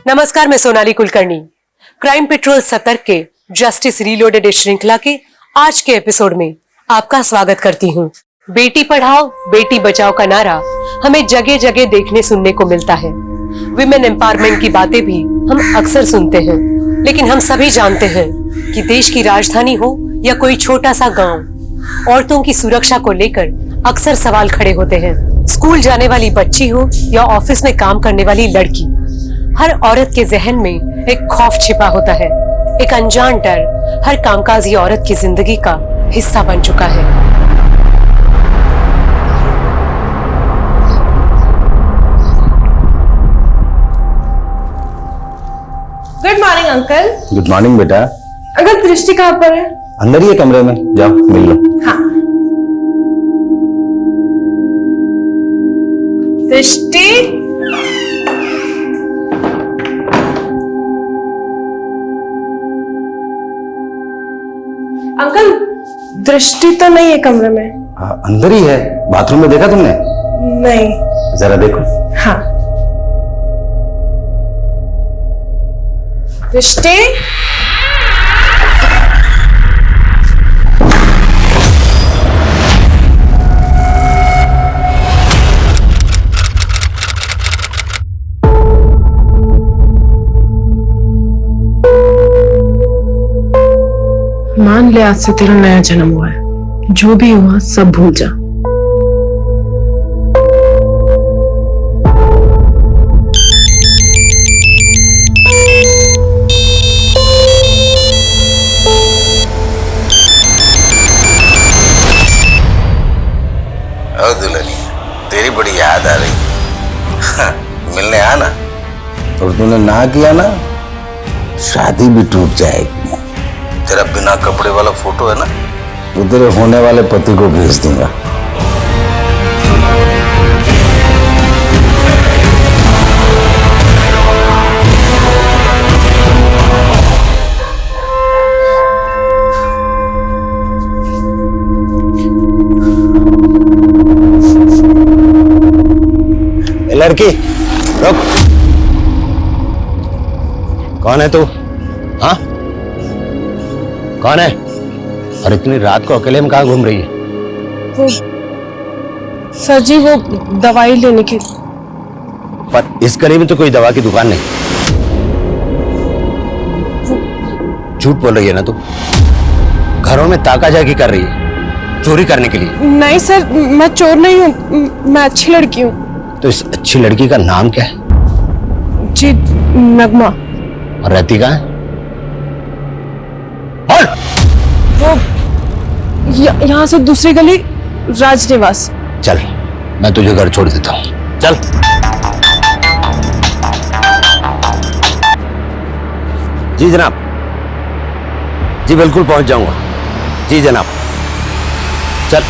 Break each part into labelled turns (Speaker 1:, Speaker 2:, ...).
Speaker 1: नमस्कार, मैं Sonali Kulkarni. Crime petrol सतर्क के जस्टिस रीलोडेड इस श्रृंखला के आज के एपिसोड में आपका स्वागत करती हूँ। बेटी पढ़ाओ बेटी बचाओ का नारा हमें जगह जगह देखने सुनने को मिलता है। विमेन एम्पावरमेंट की बातें भी हम अक्सर सुनते हैं, लेकिन हम सभी जानते हैं कि देश की राजधानी हो या कोई छोटा सा गांव, औरतों की सुरक्षा को लेकर अक्सर सवाल खड़े होते हैं। स्कूल जाने वाली बच्ची हो या ऑफिस में काम करने वाली लड़की, हर औरत के जहन में एक खौफ छिपा होता है। एक अनजान डर हर कामकाजी औरत की जिंदगी का हिस्सा बन चुका है।
Speaker 2: Good morning uncle.
Speaker 3: Good morning बेटा।
Speaker 2: अंकल दृष्टि कहाँ पर है?
Speaker 3: अंदर ही है कमरे में, जाओ मिल लो।
Speaker 2: हाँ। दृष्टि, अंकल दृष्टि तो नहीं है कमरे में।
Speaker 3: अंदर ही है। बाथरूम में देखा तुमने?
Speaker 2: नहीं।
Speaker 3: जरा देखो।
Speaker 2: हाँ। दृष्टि, मान ले आज से तेरा नया जन्म हुआ है। जो भी हुआ सब भूल जा।
Speaker 4: दुल्हनी, तेरी बड़ी याद आ रही। मिलने आना।
Speaker 3: और तूने ना किया ना, शादी भी टूट जाएगी।
Speaker 4: तेरा बिना कपड़े वाला फोटो है ना,
Speaker 3: वो तेरे होने वाले पति को भेज दूंगा। लड़की रुक। कौन है तू? हाँ, कौन है? और इतनी रात को अकेले में कहाँ घूम रही है?
Speaker 2: वो सर जी, वो दवाई लेने के।
Speaker 3: पर इस गली में तो कोई दवा की दुकान नहीं। झूठ बोल रही है ना तू? घरों में ताका झाकी कर रही है चोरी करने के लिए।
Speaker 2: नहीं सर, मैं चोर नहीं हूँ, मैं अच्छी लड़की हूँ।
Speaker 3: तो इस अच्छी लड़की का नाम क्या है?
Speaker 2: जी, नगमा।
Speaker 3: और रहती कहाँ है?
Speaker 2: वो यहाँ से दूसरी गली, राजनिवास।
Speaker 3: चल, मैं तुझे घर छोड़ देता हूँ। चल। जी जनाब। जी बिल्कुल पहुंच जाऊंगा। जी जनाब। चल।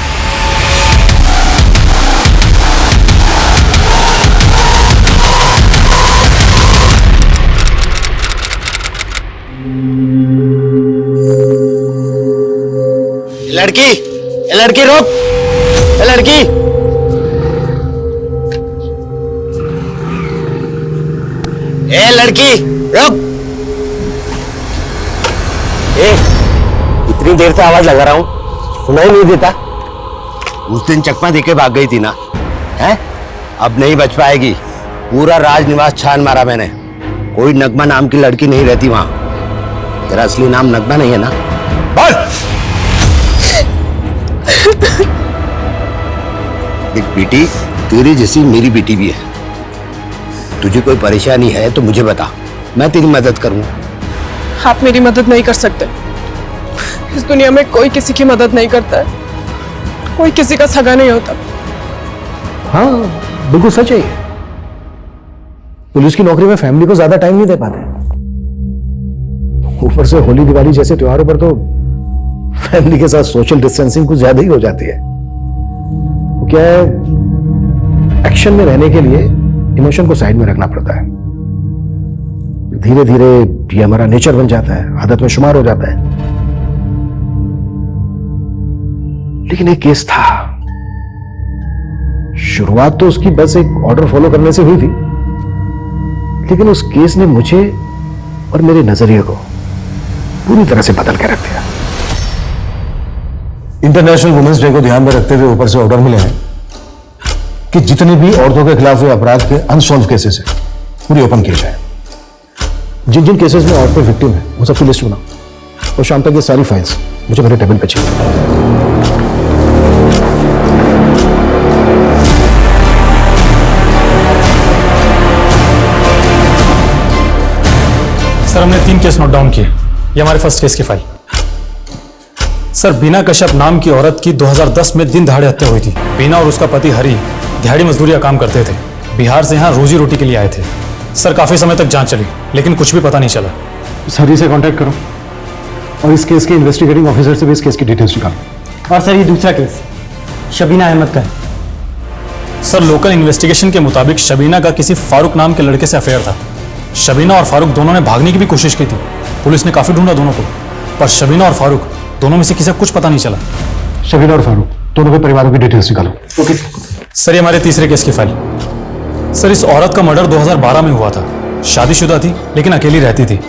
Speaker 3: लड़की, लड़की रुक। लड़की, ए लड़की रुक। ए, इतनी देर से आवाज लगा रहा हूं, सुनाई नहीं देता? उस दिन चकमा देके भाग गई थी ना, हैं? अब नहीं बच पाएगी। पूरा राजनिवास छान मारा मैंने, कोई नगमा नाम की लड़की नहीं रहती वहां। तेरा असली नाम नगमा नहीं है ना? बोल। देख बेटी, तेरी जैसी मेरी बेटी भी है। तुझे कोई परेशानी है तो मुझे बता, मैं तेरी मदद करूंगा।
Speaker 2: आप मेरी मदद नहीं कर सकते। इस दुनिया में कोई किसी की मदद नहीं करता है, कोई किसी का सगा नहीं होता।
Speaker 5: हाँ बिल्कुल सच है ये। पुलिस की नौकरी में फैमिली को ज्यादा टाइम नहीं दे पाते। ऊपर से होली दिवाली जैसे त्योहारों पर तो फैमिली के साथ सोशल डिस्टेंसिंग कुछ ज्यादा ही हो जाती है। वो क्या है, एक्शन में रहने के लिए इमोशन को साइड में रखना पड़ता है। धीरे धीरे ये हमारा नेचर बन जाता है, आदत में शुमार हो जाता है। लेकिन एक केस था, शुरुआत तो उसकी बस एक ऑर्डर फॉलो करने से हुई थी, लेकिन उस केस ने मुझे और मेरे नजरिए को पूरी तरह से बदल के रख दिया। इंटरनेशनल वुमेन्स डे को ध्यान में रखते हुए ऊपर से ऑर्डर मिले हैं कि जितने भी औरतों के खिलाफ हुए अपराध के अनसॉल्व केसेस हैं पूरी ओपन किए जाए। जिन जिन केसेस में औरतें विक्टिम है वो सबकी लिस्ट बनाओ और शाम तक ये सारी फाइल्स मुझे मेरे टेबल पे चाहिए।
Speaker 6: सर हमने 3 केस नोट डाउन किए। ये हमारे फर्स्ट केस की फाइल। सर बीना कश्यप नाम की औरत की 2010 में दिन दहाड़े हत्या हुई थी। बीना और उसका पति हरी दिहाड़ी मजदूरी का काम करते थे। बिहार से यहाँ रोजी रोटी के लिए आए थे। सर काफी समय तक जांच चली लेकिन कुछ भी पता नहीं चला।
Speaker 5: इस हरी से कांटेक्ट करो और इस केस के इन्वेस्टिगेटिंग ऑफिसर से भी इस केस की डिटेल्स निकालो।
Speaker 7: और सर ये दूसरा केस शबीना अहमद का है।
Speaker 6: सर लोकल इन्वेस्टिगेशन के मुताबिक शबीना का किसी फारूक नाम के लड़के से अफेयर था। शबीना और फारूक दोनों ने भागने की भी कोशिश की थी। पुलिस ने काफी ढूंढा दोनों को, पर शबीना और फारूक दोनों में से किसी को कुछ पता नहीं चला।
Speaker 5: शबीना और फारूक दोनों के परिवारों की डिटेल्स निकालो।
Speaker 7: ओके
Speaker 6: सर ये हमारे तीसरे केस की फाइल। सर इस औरत का मर्डर 2012 में हुआ था। शादीशुदा थी लेकिन अकेली रहती थी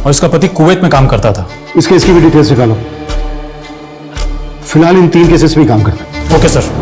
Speaker 6: और इसका पति कुवैत में काम करता था।
Speaker 5: इस केस की भी डिटेल्स निकालो। फिलहाल इन 3 केसेस में काम करते हैं।
Speaker 6: Okay sir.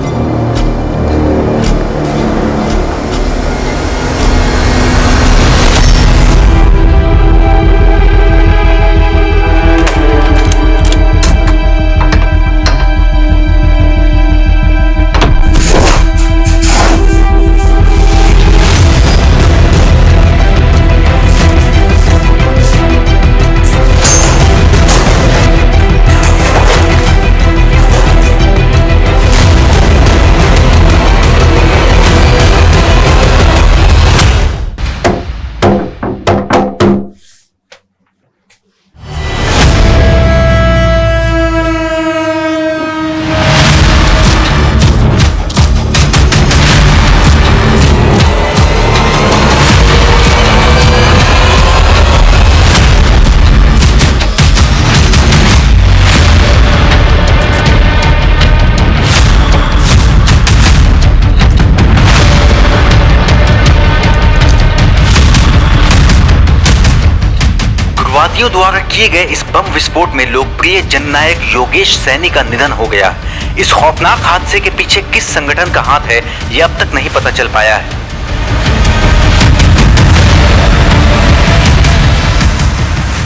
Speaker 8: उग्रवादियों द्वारा किए गए इस बम विस्फोट में लोकप्रिय जननायक योगेश सैनी का निधन हो गया। इस खौफनाक हादसे के पीछे किस संगठन का हाथ है यह अब तक नहीं पता चल पाया है।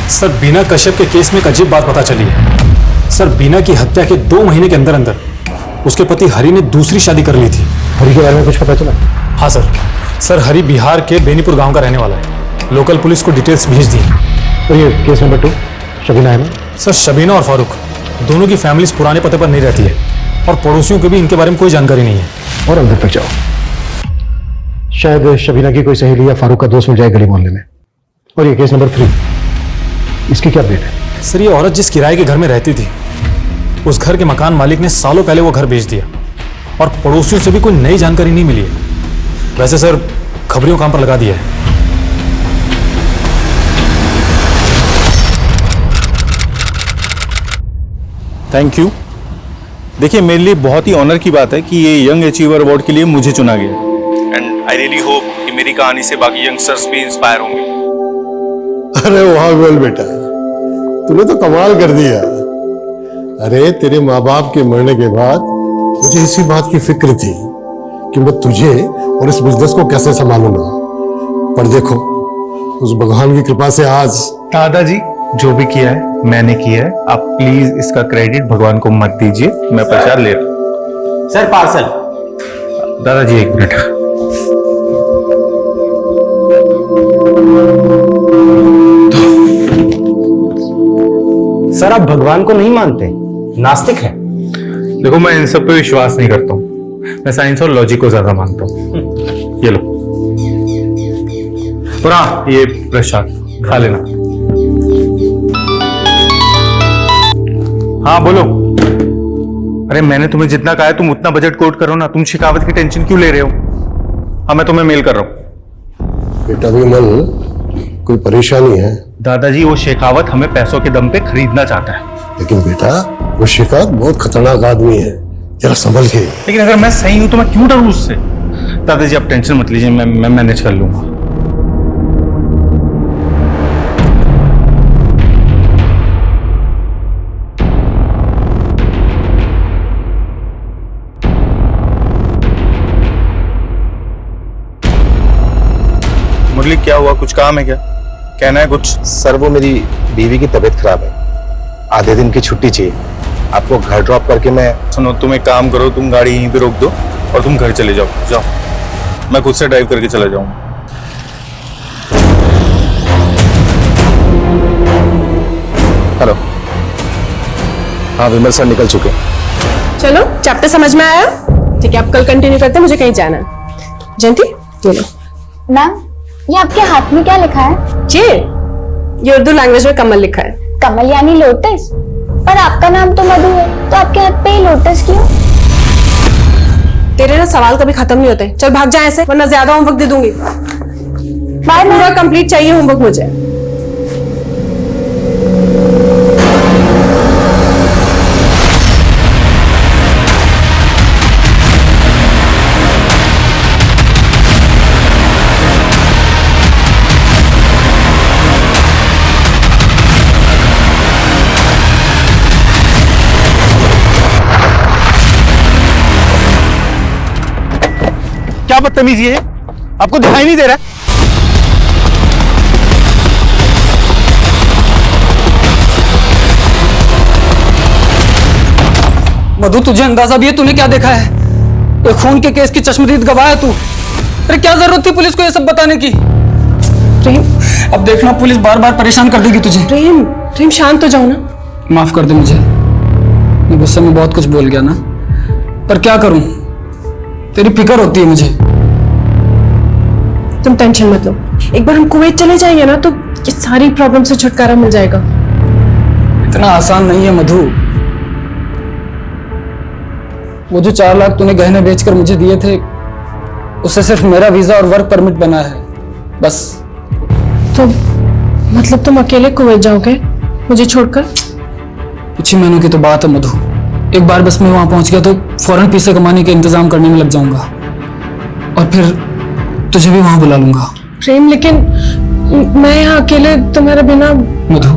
Speaker 6: सर बीना कश्यप के केस में एक अजीब बात पता चली है। सर बीना की हत्या के 2 महीने के अंदर अंदर उसके पति हरी ने दूसरी शादी कर ली थी।
Speaker 5: हरी के बारे में कुछ पता चला?
Speaker 6: हाँ सर। सर हरी बिहार के बेनीपुर गांव का रहने वाला है। लोकल पुलिस को डिटेल्स भेज दी।
Speaker 5: तो ये case number 2 Shabina Ahmed.
Speaker 6: Sir Shabina और फारूक दोनों की फैमिलीज पुराने पते पर नहीं रहती है और पड़ोसियों को भी इनके बारे में कोई जानकारी नहीं है।
Speaker 5: और अंदर तक जाओ, शायद शबीना की कोई सहेली या फारूक का दोस्त मिल जाए गली मोहल्ले में। और ये केस नंबर 3, इसकी क्या अपडेट है?
Speaker 6: सर ये औरत जिस किराए के घर में रहती थी उस घर के मकान मालिक ने सालों पहले वो घर बेच दिया और पड़ोसियों से भी कोई नई जानकारी नहीं मिली है। वैसे सर खबरियों काम पर लगा दिया है।
Speaker 9: Thank you. देखिए मेरे लिए बहुत ही ऑनर की बात है कि ये यंग अचीवर अवार्ड के लिए मुझे चुना गया एंड आई रियली होप कि मेरी कहानी से बाकी यंगस्टर्स भी इंस्पायर होंगे।
Speaker 10: अरे वाह गोल बेटा, तूने तो कमाल कर दिया। अरे तेरे माँ बाप के मरने के बाद मुझे इसी बात की फिक्र थी कि मैं तुझे और इस बिजनेस को कैसे संभालूंगा, पर देखो उस भगवान की कृपा से आज।
Speaker 9: दादाजी जो भी किया है मैंने किया है, आप प्लीज इसका क्रेडिट भगवान को मत दीजिए, मैं प्रसाद ले रहा हूं।
Speaker 7: Sir parcel.
Speaker 9: दादाजी एक मिनट।
Speaker 7: सर आप भगवान को नहीं मानते, नास्तिक हैं।
Speaker 9: देखो मैं इन सब पे विश्वास नहीं करता हूँ, मैं साइंस और लॉजिक को ज्यादा मानता हूँ। ये लो। और हाँ ये प्रसाद खा लेना। हाँ बोलो। अरे मैंने तुम्हें जितना कहा है तुम उतना बजट कोट करो ना, तुम शिकावत की टेंशन क्यों ले रहे हो? हाँ मैं तुम्हें मेल कर रहा हूँ।
Speaker 10: बेटा विमल कोई परेशानी है?
Speaker 9: दादाजी वो शेखावत हमें पैसों के दम पे खरीदना चाहता है।
Speaker 10: लेकिन बेटा वो शेखावत बहुत खतरनाक आदमी है, जरा संभल के।
Speaker 9: लेकिन अगर मैं सही हूं तो मैं क्यों डरूं उससे? दादाजी आप टेंशन मत लीजिए, मैं मैनेज कर लूंगा। मुरली क्या हुआ, कुछ काम है क्या? कहना है कुछ?
Speaker 5: सर वो मेरी बीवी की तबीयत खराब है, आधे दिन की छुट्टी चाहिए। आपको घर ड्रॉप करके मैं...
Speaker 9: सुनो, तुम एक काम करो, तुम गाड़ी यहीं पे रोक दो और तुम घर चले जाओ। जाओ, मैं खुद से ड्राइव करके चला जाऊंगा।
Speaker 5: हेलो, हाँ विमल सर निकल चुके।
Speaker 2: चलो चैप्टर समझ में आया? ठीक है, अब कल कंटिन्यू करते हैं, मुझे कहीं जाना है। जयंती बोलो।
Speaker 11: मैम, ये आपके हाथ में क्या लिखा है?
Speaker 2: ये उर्दू लैंग्वेज में कमल लिखा है।
Speaker 11: कमल यानी लोटस? पर आपका नाम तो मधु है, तो आपके हाथ पे ही लोटस क्यों?
Speaker 2: तेरे ना सवाल कभी खत्म नहीं होते। चल भाग जा ऐसे, वरना ज्यादा होमवर्क दे दूंगी।
Speaker 11: बाय
Speaker 2: पूरा कंप्लीट चाहिए होमवर्क मुझे।
Speaker 9: क्या बदतमीजी है? आपको दिखाई नहीं दे रहा?
Speaker 7: मधु, तुझे अंदाजा भी है तूने क्या देखा है? एक खून के केस की चश्मदीद गवाह है तू। अरे क्या जरूरत थी पुलिस को ये सब बताने की?
Speaker 2: प्रेम,
Speaker 7: अब देखना पुलिस बार बार परेशान कर देगी तुझे।
Speaker 2: प्रेम शांत हो जाओ ना।
Speaker 7: माफ कर दे मुझे, मैं गुस्से में बहुत कुछ बोल गया ना, पर क्या करूं, तेरी फिक्र होती है मुझे।
Speaker 2: तुम टेंशन मत लो, एक बार हम कुवैत चले जाएंगे ना तो ये सारी प्रॉब्लम से छुटकारा मिल जाएगा।
Speaker 7: इतना आसान नहीं है मधु। वो जो 4 लाख तूने गहने बेचकर मुझे दिए थे, उससे सिर्फ मेरा वीजा और वर्क परमिट बना है, बस।
Speaker 2: तो मतलब तुम अकेले कुवैत जाओगे मुझे छोड़कर?
Speaker 7: कुछ ही महीनों की तो बात है मधु। एक बार बस मैं वहां पहुंच गया तो फौरन पैसे कमाने के इंतजाम करने में लग जाऊंगा और फिर तुझे भी वहां बुला लूंगा।
Speaker 2: प्रेम, लेकिन मैं यहाँ अकेले तुम्हारे बिना...
Speaker 7: मधु,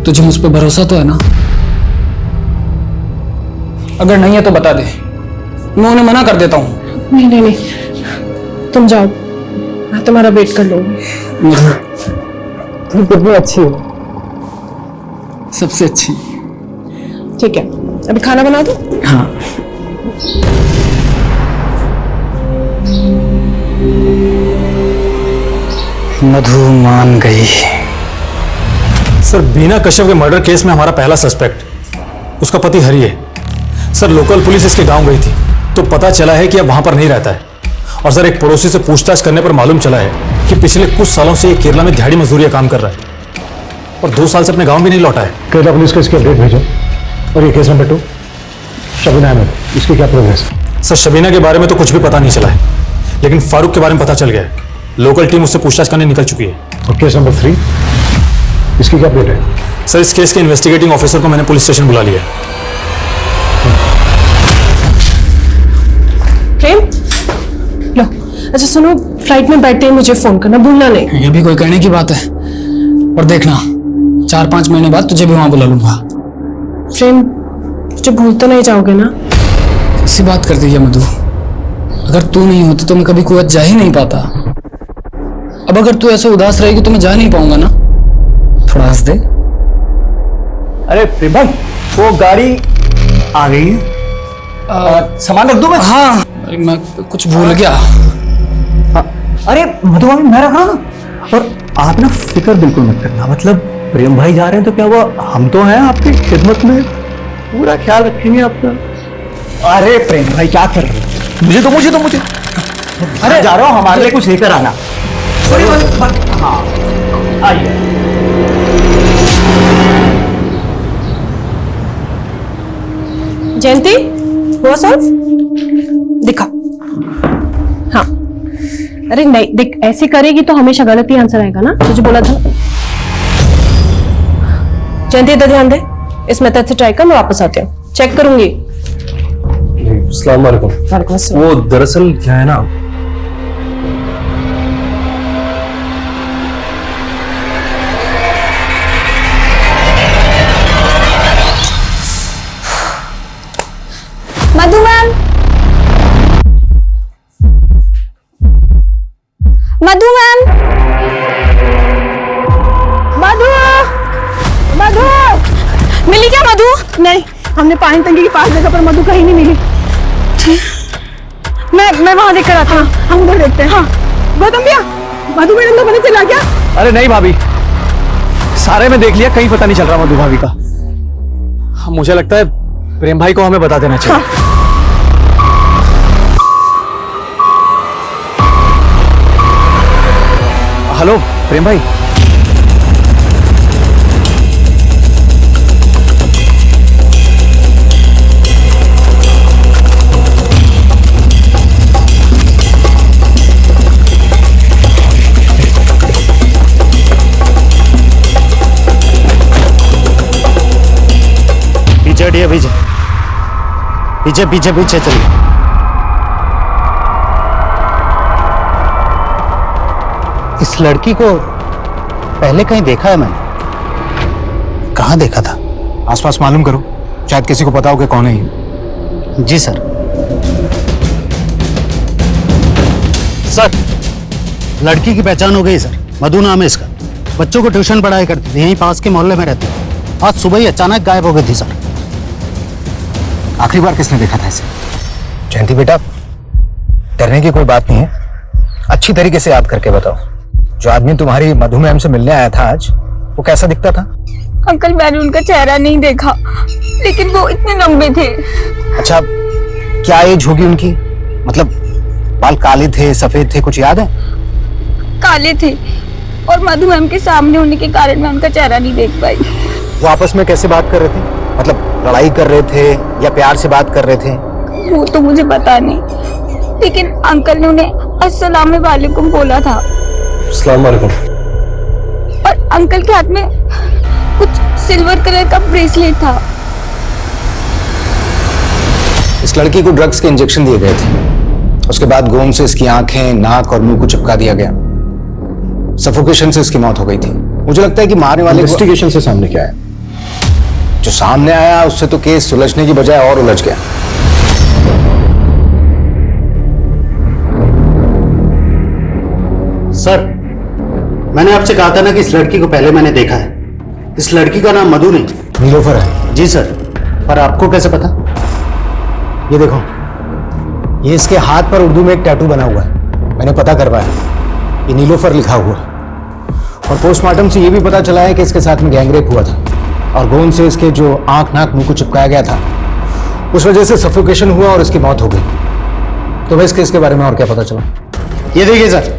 Speaker 7: तुझे मुझ पर भरोसा तो है ना? अगर नहीं है तो बता दे, मैं उन्हें मना कर देता हूँ।
Speaker 2: नहीं, तुम जाओ, मैं तुम्हारा वेट कर लूंगी।
Speaker 7: मधु, तुम कितनी अच्छी हो, सबसे अच्छी।
Speaker 2: ठीक है, अभी खाना बना दो।
Speaker 7: हाँ। मधु मान गई।
Speaker 6: सर, बीना कश्यप के मर्डर केस में हमारा पहला सस्पेक्ट उसका पति हरि है। सर, लोकल पुलिस इसके गांव गई थी तो पता चला है कि अब वहां पर नहीं रहता है। और सर, एक पड़ोसी से पूछताछ करने पर मालूम चला है कि पिछले कुछ सालों से ये केरला में दिहाड़ी मजदूरी का काम कर रहा है और 2 साल से अपने गांव भी नहीं लौटा है।
Speaker 5: केरला पुलिस को इसकी अपडेट भेजो। और ये केस नंबर 2, शबीना अहमद, इसकी क्या प्रोग्रेस है?
Speaker 6: सर, शबीना के बारे में तो कुछ भी पता नहीं चला है, लेकिन फारूक के बारे में पता चल गया है। लोकल टीम उससे पूछताछ करने निकल चुकी है।
Speaker 5: और केस नंबर 3, इसकी क्या अपडेट है?
Speaker 6: सर, इस केस के इन्वेस्टिगेटिंग ऑफिसर को मैंने पुलिस स्टेशन बुला लिया है।
Speaker 2: प्रेम, लो। अच्छा सुनो, फ्लाइट में बैठते ही मुझे फोन करना भूलना नहीं।
Speaker 7: ये भी कोई कहने की बात है? और देखना 4-5 महीने बाद तुझे भी वहां बुला लूंगा।
Speaker 2: प्रेम, मुझे भूल तो नहीं जाओगे ना?
Speaker 7: ऐसी बात कर दी है मधु, अगर तू नहीं होती तो मैं कभी कुवैत जा ही नहीं पाता। अब अगर तू ऐसे उदास रहेगी तो मैं जा नहीं पाऊंगा ना। थोड़ा हंस दे।
Speaker 5: अरे प्रेम भाई, वो गाड़ी आ गई है। सामान रख दूं मैं?
Speaker 7: हाँ, अरे मैं कुछ भूल गया।
Speaker 5: अरे मधु भाभी, मैं रख रहा हूं ना। और आप ना फिक्र बिल्कुल मत करना, मतलब प्रेम भाई जा रहे हैं तो क्या हुआ, हम तो हैं आपकी खिदमत में, पूरा ख्याल रखेंगे आपका। अरे प्रेम भाई क्या कर रहे हो? मुझे अरे जा रहा हूँ, हमारे लिए कुछ लेकर आना। हाँ आइए।
Speaker 2: जयंती, हुआ सॉल्व? दिखा। हाँ, अरे नहीं देख, ऐसे करेगी तो हमेशा गलत ही आंसर आएगा ना, तुझे बोला था। जयंती इधर ध्यान दे, इस मेथड से ट्राई कर, मैं वापस आती हूँ, चेक करूंगी।
Speaker 5: अस्सलाम वालेकुम।
Speaker 2: वालेकुम अस्सलाम।
Speaker 5: वो दरअसल क्या है ना,
Speaker 11: मधु मैम, मधु मैम,
Speaker 2: नहीं, हमने पानी टंकी के पास देखा पर मधु कहीं नहीं मिली। मैं वहां देखकर आता हूँ। हम उधर देखते हैं। हाँ गौतम भैया, मधु मैडम तो पता चला क्या?
Speaker 12: अरे नहीं भाभी, सारे में देख लिया, कहीं पता नहीं चल रहा मधु भाभी का। मुझे लगता है प्रेम भाई को हमें बता देना चाहिए।
Speaker 2: हाँ।
Speaker 12: हेलो प्रेम भाई,
Speaker 3: पीछे हटिए, पीछे पीछे पीछे पीछे चलिए। इस लड़की को पहले कहीं देखा है मैंने। कहाँ देखा था?
Speaker 12: आसपास मालूम करो, शायद किसी को पता हो कि कौन है ये।
Speaker 3: जी सर। सर, लड़की की पहचान हो गई सर। मधु नाम है इसका। बच्चों को ट्यूशन पढ़ाया करती थी, यहीं पास के मोहल्ले में रहती थी। आज सुबह ही अचानक गायब हो गई थी सर।
Speaker 12: आखिरी बार किसने देखा था इसे?
Speaker 13: जयंती बेटा, डरने की कोई बात नहीं है, अच्छी तरीके से याद करके बताओ। जो आदमी तुम्हारी मधु मैम से मिलने आया था आज, वो कैसा दिखता था?
Speaker 11: अंकल मैंने उनका चेहरा नहीं देखा, लेकिन वो इतने लंबे थे।
Speaker 13: अच्छा, क्या एज होगी उनकी? मतलब बाल काले थे, सफेद थे, कुछ याद है?
Speaker 11: काले थे और मधु मैम के सामने होने के कारण मैं उनका चेहरा नहीं देख पाई।
Speaker 13: वो आपस में कैसे बात कर रहे थे? मतलब लड़ाई कर रहे थे या प्यार से बात कर रहे थे?
Speaker 11: वो तो मुझे पता नहीं, लेकिन अंकल ने उन्हें अस्सलाम वालेकुम बोला था।
Speaker 13: अस्सलाम वालेकुम।
Speaker 11: और अंकल के हाथ में कुछ सिल्वर कलर का ब्रेसलेट था।
Speaker 13: इस लड़की को ड्रग्स के इंजेक्शन दिए गए थे। उसके बाद गोंद से इसकी आंखें, नाक और मुंह को चिपका दिया गया। सफोकेशन से इसकी मौत हो गई थी। मुझे लगता है कि मारने वाले
Speaker 5: इन्वेस्टिगेशन से सामने क्या है?
Speaker 13: जो सामने आया उससे तो केस सुलझने की बजाय और उलझ गया।
Speaker 3: सर, मैंने आपसे कहा था ना कि इस लड़की को पहले मैंने देखा है। इस लड़की का नाम मधु नहीं,
Speaker 13: नीलोफर है।
Speaker 3: जी सर। पर आपको कैसे पता?
Speaker 13: ये देखो, ये इसके हाथ पर उर्दू में एक टैटू बना हुआ है। मैंने पता करवाया, ये नीलोफर लिखा हुआ है। और पोस्टमार्टम से ये भी पता चला है कि इसके साथ में गैंगरेप हुआ था और गोंद से इसके जो आंख, नाक, मुंह को चिपकाया गया था, उस वजह से सफोकेशन हुआ और इसकी मौत हो गई। तो बस केस के बारे में और क्या पता चला?
Speaker 3: ये देखिए सर,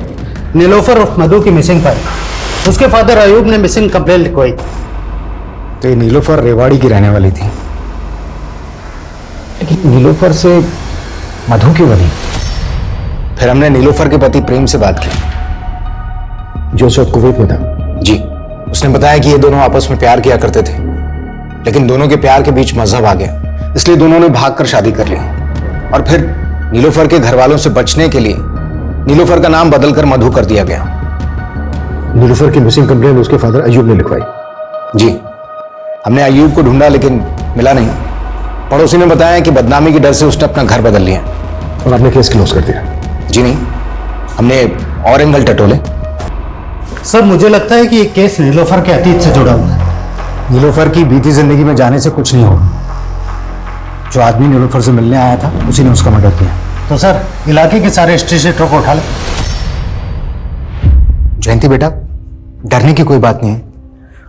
Speaker 3: नीलोफर और मधु की मिसिंग फाइल। उसके फादर अयूब ने मिसिंग कंप्लेंट लिखवाई।
Speaker 13: तो ये नीलोफर रेवाड़ी की रहने वाली थी। लेकिन नीलोफर से मधु क्यों बनी? फिर हमने नीलोफर के पति प्रेम से बात की,
Speaker 5: जो उस वक्त कुवैत में था।
Speaker 13: जी। उसने बताया कि ये दोनों आपस में प्यार किया करते थे, लेकिन दोनों के प्यार के बीच मजहब आ गया, इसलिए दोनों ने भागकर शादी कर ली। और फिर नीलोफर के घर वालों से बचने के लिए नीलोफर का नाम बदलकर मधु कर दिया गया।
Speaker 5: नीलोफर की मिसिंग कंप्लेंट उसके फादर अयूब ने लिखवाई।
Speaker 13: जी। हमने अयूब को ढूंढा लेकिन मिला नहीं। पड़ोसी ने बताया कि बदनामी के डर से उसने अपना घर बदल लिया।
Speaker 5: और आपने केस क्लोज कर दिया?
Speaker 13: जी नहीं, हमने और एंगल टटोले।
Speaker 3: सर, मुझे लगता है कि ये केस नीलोफर के अतीत से जुड़ा हुआ है।
Speaker 13: नीलोफर की बीती जिंदगी में जाने से कुछ नहीं होगा। जो आदमी नीलोफर से मिलने आया था, उसी ने उसका मर्डर किया।
Speaker 3: तो सर, इलाके के सारे स्ट्रीट को उठा ले।
Speaker 13: जयंती बेटा, डरने की कोई बात नहीं है।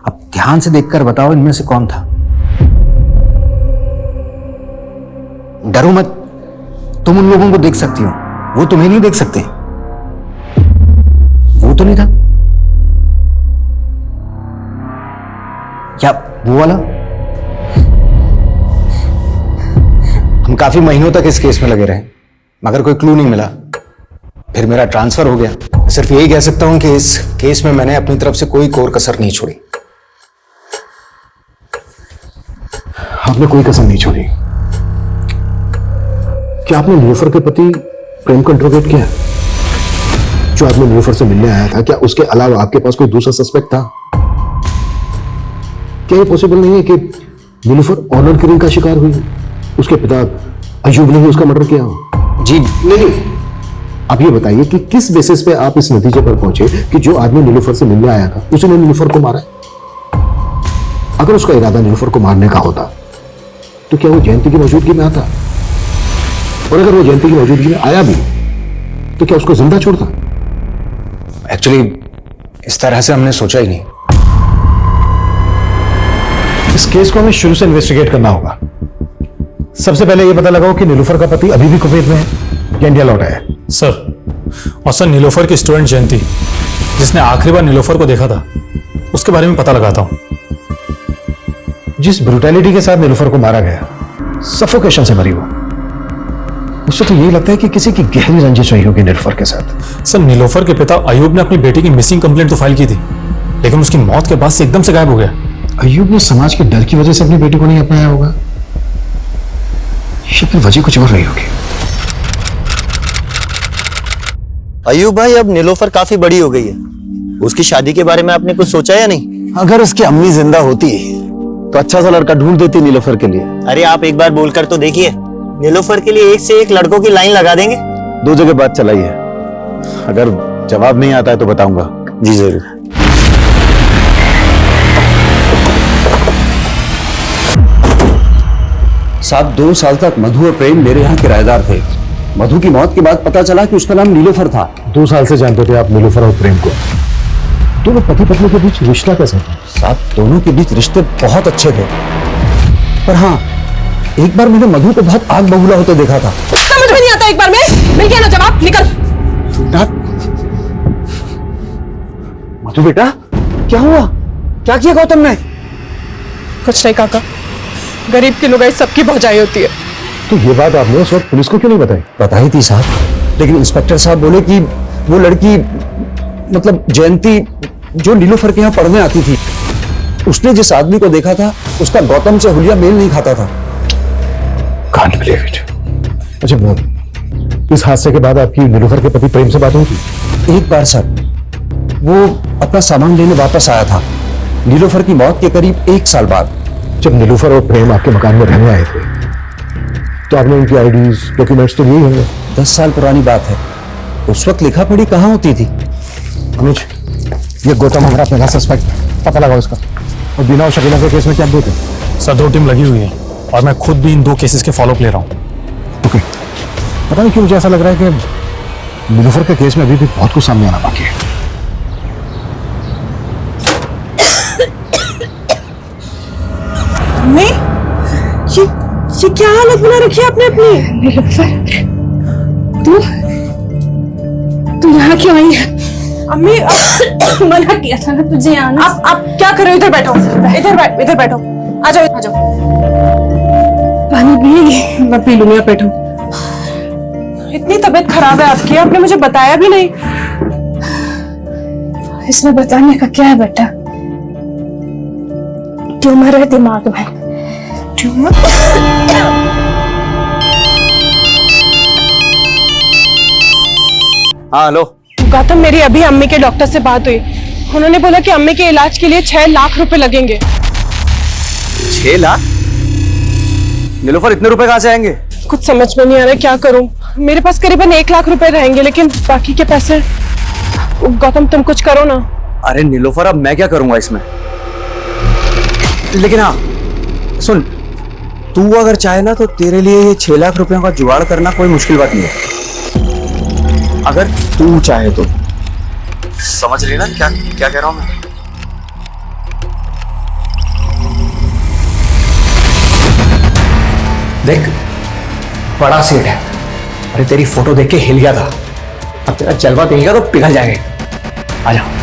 Speaker 13: अब ध्यान से देखकर बताओ इनमें से कौन था। डरो मत, तुम उन लोगों को देख सकती हो, वो तुम्हें नहीं देख सकते। वो तो नहीं था, या वो वाला? हम काफी महीनों तक इस केस में लगे रहे, मगर कोई क्लू नहीं मिला। फिर मेरा ट्रांसफर हो गया। सिर्फ यही कह सकता हूं कि इस केस में मैंने अपनी तरफ से कोई कोर कसर नहीं छोड़ी।
Speaker 5: आपने कोई कसर नहीं छोड़ी। क्या आपने नीलोफर के पति प्रेम को इंट्रोगेट किया? जो आदमी नीलोफर से मिलने आया था, क्या उसके अलावा आपके पास कोई दूसरा सस्पेक्ट था? क्या ये पॉसिबल नहीं है कि नीलोफर ऑनर किलिंग का शिकार हुई, उसके पिता अयूब ने ही उसका मर्डर किया हो?
Speaker 13: जी
Speaker 5: नहीं, अब ये बताइए कि किस बेसिस पे आप इस नतीजे पर पहुंचे कि जो आदमी नीलोफर से मिलने आया था, उसने नीलोफर को मारा है? अगर उसका इरादा नीलोफर को मारने का होता तो क्या वो जयंती की मौजूदगी में आता? और अगर वो जयंती की मौजूदगी में आया भी तो क्या उसको जिंदा छोड़ता?
Speaker 13: एक्चुअली इस तरह से हमने सोचा ही नहीं।
Speaker 5: इस केस को हमें शुरू से इन्वेस्टिगेट करना होगा। सबसे पहले यह पता लगाओ कि नीलूफर का पति अभी भी कुवैत में है या इंडिया लौटा है।
Speaker 6: सर, और सर नीलोफर की स्टूडेंट जयंती, जिसने आखिरी बार नीलोफर को देखा था, उसके बारे में पता लगाता हूं।
Speaker 5: जिस ब्रुटैलिटी के साथ नीलूफर को मारा गया, सफोकेशन से मरी वो, उससे तो यही लगता है कि किसी की गहरी रंजिश हुई होगी नीलूफर के साथ।
Speaker 6: सर, नीलोफर के पिता अयूब ने अपनी बेटी की मिसिंग कंप्लेंट तो फाइल की थी, लेकिन उसकी मौत के बाद से एकदम से गायब हो गया।
Speaker 5: अयूब ने समाज के डर की वजह से अपनी बेटी को नहीं अपनाया होगा, या फिर वजह कुछ और रही होगी।
Speaker 3: अयूब भाई, अब नीलोफर काफी बड़ी हो गई है, उसकी शादी के बारे में आपने कुछ सोचा या नहीं?
Speaker 13: अगर उसकी अम्मी जिंदा होती तो अच्छा सा लड़का ढूंढ देती नीलोफर के लिए।
Speaker 3: अरे आप एक बार बोलकर तो देखिए, नीलोफर के लिए एक से एक लड़कों की लाइन लगा देंगे।
Speaker 9: 2 जगह बात चलाई है, अगर जवाब नहीं आता है तो बताऊंगा।
Speaker 3: जी जरूर।
Speaker 14: साहब 2 साल तक मधु और प्रेम मेरे यहाँ किराएदार थे। मधु की मौत के बाद पता चला कि उसका नाम नीलोफर था।
Speaker 5: 2 साल से जानते थे आप नीलूफर और प्रेम को। दोनों पति पत्नी के बीच रिश्ता कैसा था?
Speaker 14: साहब दोनों के बीच रिश्ते बहुत अच्छे थे, पर हाँ, एक बार मैंने मधु को बहुत आग बबूला होते देखा था।
Speaker 2: समझ में नहीं आता, एक बार में मिल गया ना जवाब, निकल।
Speaker 14: मधु बेटा, क्या हुआ? क्या किया गौतम ने?
Speaker 2: कुछ नहीं काका, गरीब की लुगाई सबकी भौजाई होती है।
Speaker 5: तो ये बात आपने उस वक्त पुलिस को क्यों नहीं बताई?
Speaker 14: बताई थी साहब, लेकिन इंस्पेक्टर साहब बोले कि वो लड़की, मतलब जयंती, जो नीलोफर के यहाँ पढ़ने आती थी, उसने जिस आदमी को देखा था उसका गौतम से हुलिया मेल नहीं खाता था।
Speaker 5: Can't believe it। अच्छा बोल, इस हादसे के बाद आपकी नीलूफर के पति प्रेम से बात हुई थी?
Speaker 14: एक बार सर, वो अपना सामान लेने वापस आया था नीलोफर की मौत के करीब 1 साल बाद।
Speaker 5: जब नीलूफर और प्रेम आपके मकान में रहने आए थे तो आपने उनकी आईडीज, डॉक्यूमेंट्स तो लिए होंगे।
Speaker 14: 10 साल पुरानी बात है, उस वक्त लिखा पढ़ी कहाँ होती थी।
Speaker 5: अनुज, ये गौतम हमारा पहला सस्पेक्ट है, पता लगाओ इसका। और बिना और शकीला के केस में क्या अपडेट है?
Speaker 6: सर, 2 टीम लगी हुई है और मैं खुद भी इन 2 केसेस के फॉलोअप ले रहा हूँ।
Speaker 5: ओके, पता नहीं क्यों मुझे ऐसा लग रहा है कि नीलूफर के केस में अभी भी बहुत कुछ सामने आना बाकी है।
Speaker 2: ये क्या हालत बना रखी है आपने अपनी? नीलूफर, तू यहाँ क्यों आई है? अम्मी, मना किया था ना तुझे आना। आप क्या कर रहे हो? इधर बैठो, इधर बैठो। आ जाओ, आ जाओ। पानी पिएगी? मैं पी लूंगी, आप बैठो। इतनी तबीयत खराब है आपकी, आपने मुझे बताया भी नहीं।
Speaker 11: इसमें बताने का क्या है बेटा? ट्यूमर है दिमाग में।
Speaker 2: ट्यूमर?
Speaker 3: हाँ हेलो
Speaker 2: गौतम, मेरी अभी अम्मी के डॉक्टर से बात हुई। उन्होंने बोला कि अम्मी के इलाज के लिए 6 लाख रुपए लगेंगे।
Speaker 12: 6 लाख? नीलोफर, इतने रुपए कहाँ से आएंगे?
Speaker 2: कुछ समझ में नहीं आ रहा क्या करूं। मेरे पास करीबन 1 लाख रुपए रहेंगे, लेकिन बाकी के पैसे। गौतम, तुम कुछ करो ना।
Speaker 12: अरे नीलोफर, अब मैं क्या करूंगा इसमें? लेकिन हाँ सुन, तू अगर चाहे ना तो तेरे लिए ये 6 लाख रुपयों का जुगाड़ करना कोई मुश्किल बात नहीं है, अगर तू चाहे तो। समझ रही ना क्या क्या कह रहा हूं मैं?
Speaker 13: देख, बड़ा सेठ है। अरे तेरी फोटो देख के हिल गया था, अब तेरा जलवा देगा तो पिघल जाएगा। आ जाओ।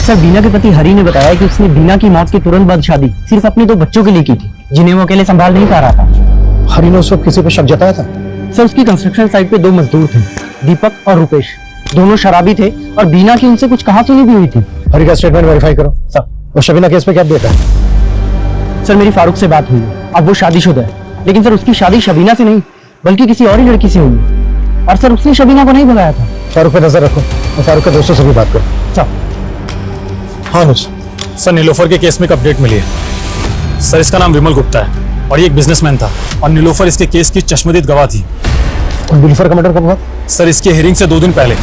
Speaker 15: सर, बीना के पति हरी ने बताया कि उसने बीना की मौत के तुरंत बाद शादी सिर्फ अपने 2 बच्चों के लिए की थी, जिन्हें वो अकेले संभाल नहीं पा रहा था।
Speaker 5: हरी ने उस वक्त किसी पे शक जताया था?
Speaker 15: सर, उसकी कंस्ट्रक्शन साइट पे 2 मजदूर थे, दीपक और रुपेश। दोनों शराबी थे और बीना की उनसे कुछ कहासुनी भी हुई थी।
Speaker 5: हरी का स्टेटमेंट वेरीफाई करो सर। और शबीना केस पे क्या अपडेट है?
Speaker 15: सर, मेरी फारूक से बात हुई है, अब वो शादीशुदा है, लेकिन सर उसकी शादी शबीना से नहीं बल्कि किसी और ही लड़की से हुई है। और सर उसने शबीना को नहीं बुलाया था।
Speaker 5: फारूक पे नजर रखो और फारूक के दोस्तों से भी बात करो।
Speaker 15: सर।
Speaker 5: हाँ अनुज,
Speaker 6: सर नीलोफर के केस में एक अपडेट मिली है। सर इसका नाम विमल गुप्ता है और ये एक बिजनेसमैन था और नीलोफर इसके केस की चश्मदीद गवाह थी।
Speaker 5: और नीलोफर का मर्डर कब हुआ?
Speaker 6: सर इसके हियरिंग से 2 दिन पहले,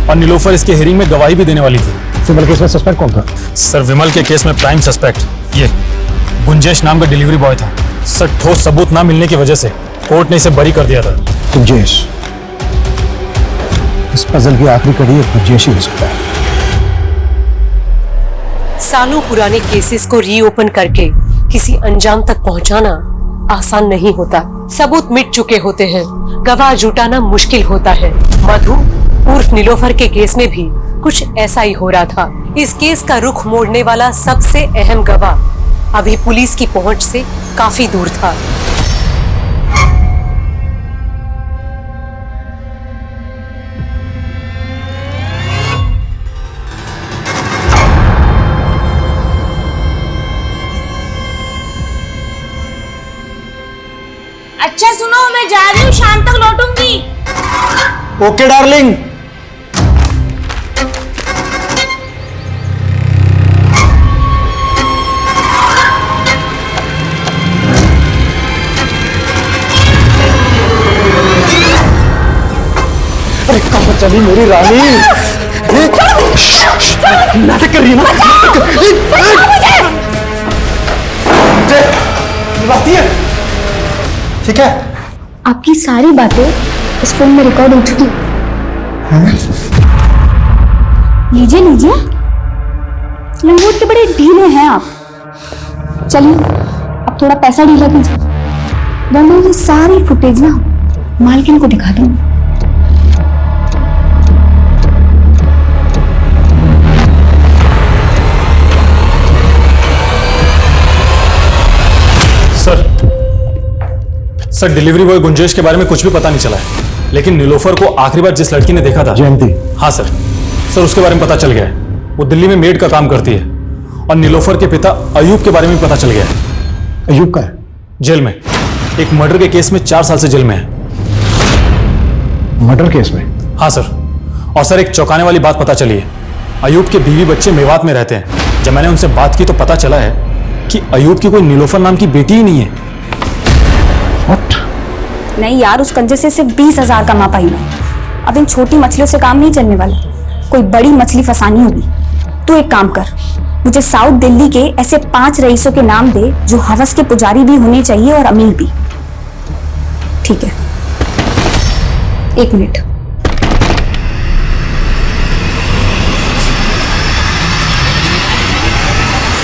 Speaker 6: और नीलोफर इसके हियरिंग में गवाही भी देने वाली थी।
Speaker 5: विमल केस में सस्पेक्ट कौन था?
Speaker 6: सर विमल के केस में प्राइम सस्पेक्ट ये गुंजेश नाम का डिलीवरी बॉय था। सर ठोस सबूत ना मिलने की वजह से कोर्ट ने इसे बरी कर दिया था।
Speaker 5: गुंजेश, इस पजल की आखिरी कड़ी एक गुंजेश ही हो सकता है।
Speaker 1: सालों पुराने केसेस को रीओपन करके किसी अंजाम तक पहुंचाना आसान नहीं होता। सबूत मिट चुके होते हैं, गवाह जुटाना मुश्किल होता है। मधु उर्फ नीलोफर के केस में भी कुछ ऐसा ही हो रहा था। इस केस का रुख मोड़ने वाला सबसे अहम गवाह अभी पुलिस की पहुंच से काफी दूर था।
Speaker 11: अच्छा सुनो, मैं जा रही हूँ, शाम तक लौटूंगी।
Speaker 14: Okay darling. अरे कहाँ चली मेरी रानी? नाटक कर रही है ना? बाती है, ठीक है?
Speaker 11: आपकी सारी बातें इस फोन में रिकॉर्ड हो चुकी है। लीजिए लीजिए, लंगोट के बड़े ढीले हैं आप। चलिए अब थोड़ा पैसा ढीला कीजिए, वरना ये सारी फुटेज ना मालकिन को दिखा दूंगी।
Speaker 6: सर डिलीवरी बॉय गुंजेश के बारे में कुछ भी पता नहीं चला है, लेकिन नीलोफर को आखिरी बार जिस लड़की ने देखा था,
Speaker 5: जयंती।
Speaker 6: हाँ सर उसके बारे में पता चल गया है। वो दिल्ली में मेड का काम करती है। और नीलोफर के पिता अयूब के बारे में पता चल गया है।
Speaker 5: अयूब का है?
Speaker 6: जेल में, एक मर्डर के केस में 4 साल से जेल में है।
Speaker 5: मर्डर केस में?
Speaker 6: हाँ सर। और सर एक चौंकाने वाली बात पता चली है। अयूब के बीवी बच्चे मेवात में रहते हैं। जब मैंने उनसे बात की तो पता चला है कि अयूब की कोई नीलोफर नाम की बेटी ही नहीं है।
Speaker 11: नहीं यार, उस कंजे से सिर्फ 20,000 कमा पाई मैं। अब इन छोटी मछलियों से काम नहीं चलने वाला, कोई बड़ी मछली फंसानी होगी। तू एक काम कर, मुझे साउथ दिल्ली के ऐसे 5 रईसों के नाम दे जो हवस के पुजारी भी होने चाहिए और अमीर भी। ठीक है, 1 मिनट।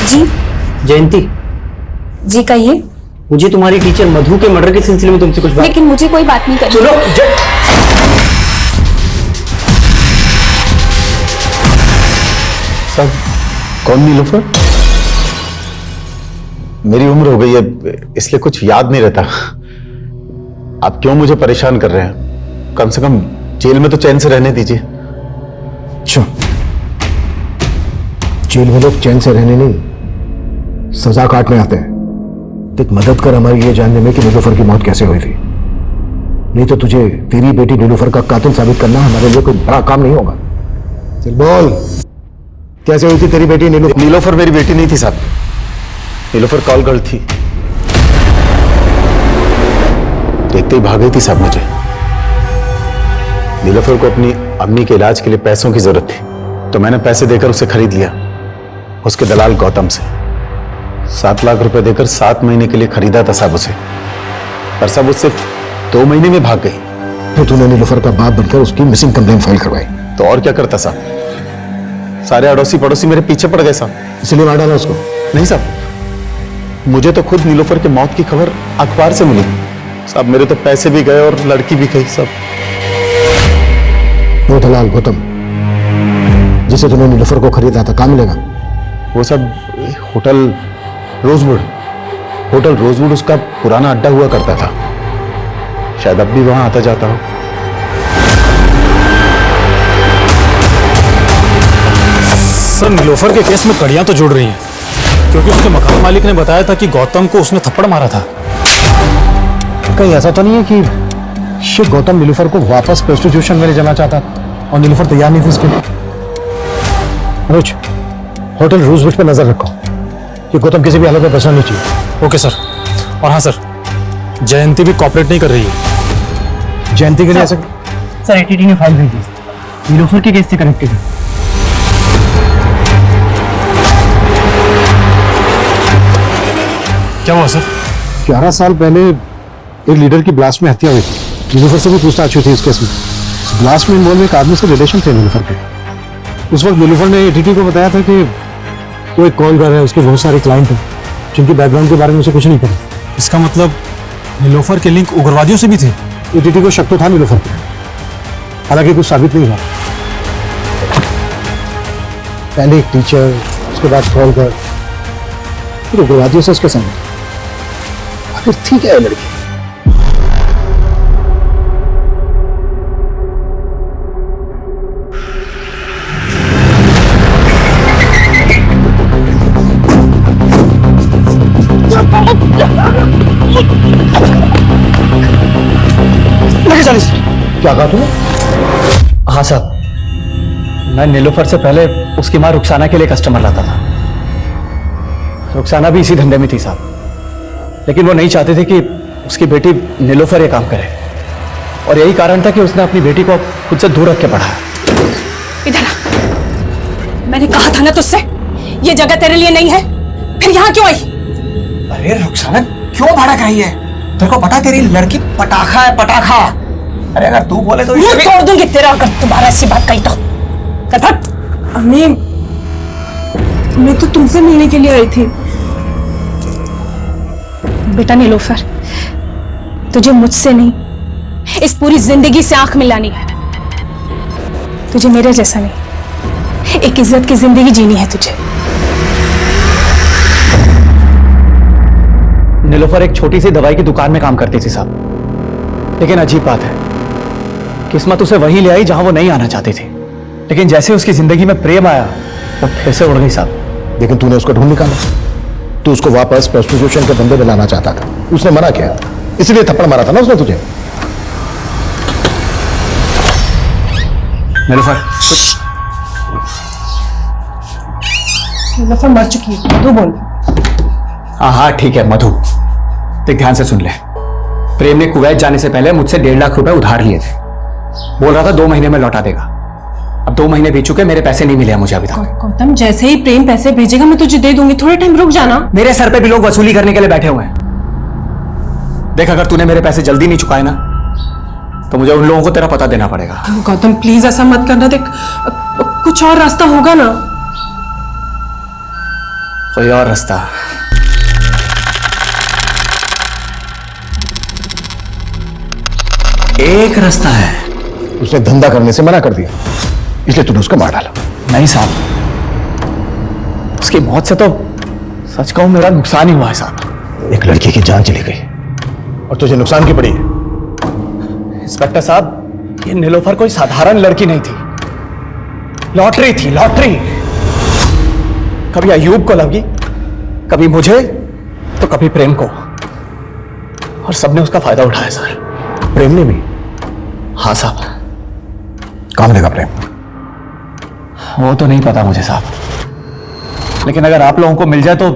Speaker 11: जी
Speaker 15: जयंती
Speaker 11: जी कहिए।
Speaker 15: मुझे तुम्हारी टीचर मधु के मर्डर के सिलसिले में तुमसे कुछ बात।
Speaker 11: लेकिन मुझे कोई बात नहीं करनी।
Speaker 15: सुनो
Speaker 5: सब कौन नीलोफर?
Speaker 14: मेरी उम्र हो गई है, इसलिए कुछ याद नहीं रहता। आप क्यों मुझे परेशान कर रहे हैं? कम से कम जेल में तो चैन से रहने दीजिए।
Speaker 5: अच्छा, जेल में लोग चैन से रहने नहीं, सजा काटने आते हैं। एक मदद कर हमारी ये जानने में कि नीलोफर की मौत कैसे हुई थी। नहीं तो तुझे तेरी बेटी नीलोफर का कातिल साबित करना हमारे लिए कोई बड़ा काम नहीं होगा। चल बोल, कैसे हुई थी तेरी बेटी नीलोफर?
Speaker 14: नीलोफर मेरी बेटी नहीं थी साहब, नीलोफर कॉल गर्ल थी। देखते ही भाग गई थी साहब मुझे। नीलोफर को अपनी अम्मी के इलाज के लिए पैसों की जरूरत थी, तो मैंने पैसे देकर उसे खरीद लिया उसके दलाल गौतम से। 7 लाख रुपए देकर 7 महीने के लिए खरीदा था साहब उसे, पर साहब वो सिर्फ 2 महीने में भाग गई।
Speaker 5: तो तूने नीलोफर का बाप बनकर उसकी मिसिंग कंप्लेंट फाइल करवाई?
Speaker 14: तो और क्या करता साहब, सारे अड़ोसी पड़ोसी मेरे पीछे पड़ गए साहब।
Speaker 5: इसलिए मार डाला उसको?
Speaker 14: नहीं साहब, मुझे तो खुद नीलोफर की मौत की खबर अखबार से मिली साहब। मेरे तो पैसे भी गए और लड़की भी गई साहब।
Speaker 5: वो दलाल गौतम जिसे तूने नीलोफर को खरीदा था, कहाँ मिलेगा?
Speaker 14: वो सब होटल रोजवुड उसका पुराना अड्डा हुआ करता था, शायद अब भी वहां आता जाता हो।
Speaker 6: सर नीलोफर के केस में कड़ियां तो जुड़ रही हैं, क्योंकि उसके मकान मालिक ने बताया था कि गौतम को उसने थप्पड़ मारा था।
Speaker 5: कहीं ऐसा तो नहीं है कि शिव गौतम नीलोफर को वापस प्रोस्टिट्यूशन में ले जाना चाहता और नीलोफर तैयार नहीं थी इसके लिए? रोज होटल रूजवेल्ट पे नजर रखो कि गौतम किसी भी हालत में बचना नहीं चाहिए।
Speaker 6: Okay sir. और हाँ सर, जयंती भी कॉपरेट नहीं कर रही है।
Speaker 5: जयंती के लिए ऐसे
Speaker 15: सर एटीटी ने फाइल भेजी, नीलोफर के केस से कनेक्टेड है।
Speaker 6: क्या हुआ सर?
Speaker 5: 11 साल पहले एक लीडर की ब्लास्ट में हत्या हुई थी। नीलोफर से भी पूछताछ हुई थी इस केस में। इस ब्लास्ट में इन्वॉल्व एक आदमी से रिलेशन थे नीलोफर के। उस वक्त नीलोफर ने एटीटी को बताया था कि वो एक कॉल कर रहा है, उसके बहुत सारे क्लाइंट हैं जिनके बैकग्राउंड के बारे में उसे कुछ नहीं पता।
Speaker 6: इसका मतलब नीलोफर के लिंक उग्रवादियों से भी थे।
Speaker 5: एटीटी को शक तो था नीलोफर पे, हालांकि कुछ साबित नहीं हुआ। पहले एक टीचर, उसके बाद कॉल कर, फिर उग्रवादियों से उसके संग। आखिर थी क्या ये लड़की? क्या कहा तूने?
Speaker 15: हाँ साहब, मैं नीलोफर से पहले उसकी माँ रुखसाना के लिए कस्टमर लाता था। रुखसाना भी इसी धंधे में थी साहब, लेकिन वो नहीं चाहते थे कि उसकी बेटी नीलोफर ये काम करे, और यही कारण था कि उसने अपनी बेटी को खुद से दूर रख के पढ़ाया।
Speaker 2: इधर आ। मैंने कहा था ना तुझसे, ये जगह तेरे लिए नहीं है, फिर यहाँ क्यों आई?
Speaker 12: अरे रुखसाना क्यों भड़क रही है? तेरे को पता तेरी लड़की पटाखा है, पटाखा। अरे अगर तू बोले तो
Speaker 2: मुंह तोड़ दूंगी तेरा अगर दोबारा ऐसी बात कही तो। अम्मी, मैं तो तुमसे मिलने के लिए आई थी। बेटा नीलोफर, तुझे मुझसे नहीं, इस पूरी जिंदगी से आंख मिलानी है। तुझे मेरे जैसा नहीं, एक इज्जत की जिंदगी जीनी है तुझे।
Speaker 15: नीलोफर एक छोटी सी दवाई की दुकान में काम करती थी साहब, लेकिन अजीब बात है, किस्मत उसे वहीं ले आई जहां वो नहीं आना चाहती थी। लेकिन जैसे उसकी जिंदगी में प्रेम आया, वो फिर से उड़ गई साहब।
Speaker 5: लेकिन तूने उसको ढूंढ निकाला। तू उसको वापस प्रोस्टिट्यूशन के धंधे में लाना चाहता था, उसने मना किया, इसलिए थप्पड़ मारा था ना उसने तुझे।
Speaker 15: नीलोफर
Speaker 2: नीलोफर मर चुकी है, मधु बोल।
Speaker 15: हाँ ठीक है मधु, देख ध्यान से सुन ले। प्रेम ने कुवैत जाने से पहले मुझसे 1.5 लाख रुपए उधार लिए थे। बोल रहा था 2 महीने में लौटा देगा। अब 2 महीने बीत चुके, मेरे पैसे नहीं मिले हैं मुझे अभी तक।
Speaker 2: गौतम, जैसे ही प्रेम पैसे भेजेगा मैं तुझे दे दूंगी, थोड़ा टाइम रुक जाना।
Speaker 15: मेरे सर पे भी लोग वसूली करने के लिए बैठे हुए हैं। देख, अगर तूने मेरे पैसे जल्दी नहीं चुकाए ना, तो मुझे उन लोगों को तेरा पता देना पड़ेगा।
Speaker 2: गौतम प्लीज ऐसा मत करना, देख कुछ और रास्ता होगा ना।
Speaker 15: कोई और रास्ता? एक रास्ता है।
Speaker 5: उसने धंधा करने से मना कर दिया, इसलिए तूने उसको मार डाला।
Speaker 15: नहीं साहब, उसकी मौत से तो सच कहूं मेरा नुकसान ही हुआ है साहब।
Speaker 5: एक लड़की की जान चली गई और तुझे नुकसान की पड़ी है।
Speaker 15: इंस्पेक्टर साहब, ये नीलोफर कोई साधारण लड़की नहीं थी, लॉटरी थी, लॉटरी। कभी अयूब को लगी, कभी मुझे, तो कभी प्रेम को, और सबने उसका फायदा उठाया सर।
Speaker 5: प्रेम ने भी?
Speaker 15: हाँ साहब।
Speaker 5: कहाँ मिलेगा प्रेम?
Speaker 15: वो तो नहीं पता मुझे साहब, लेकिन अगर आप लोगों को मिल जाए तो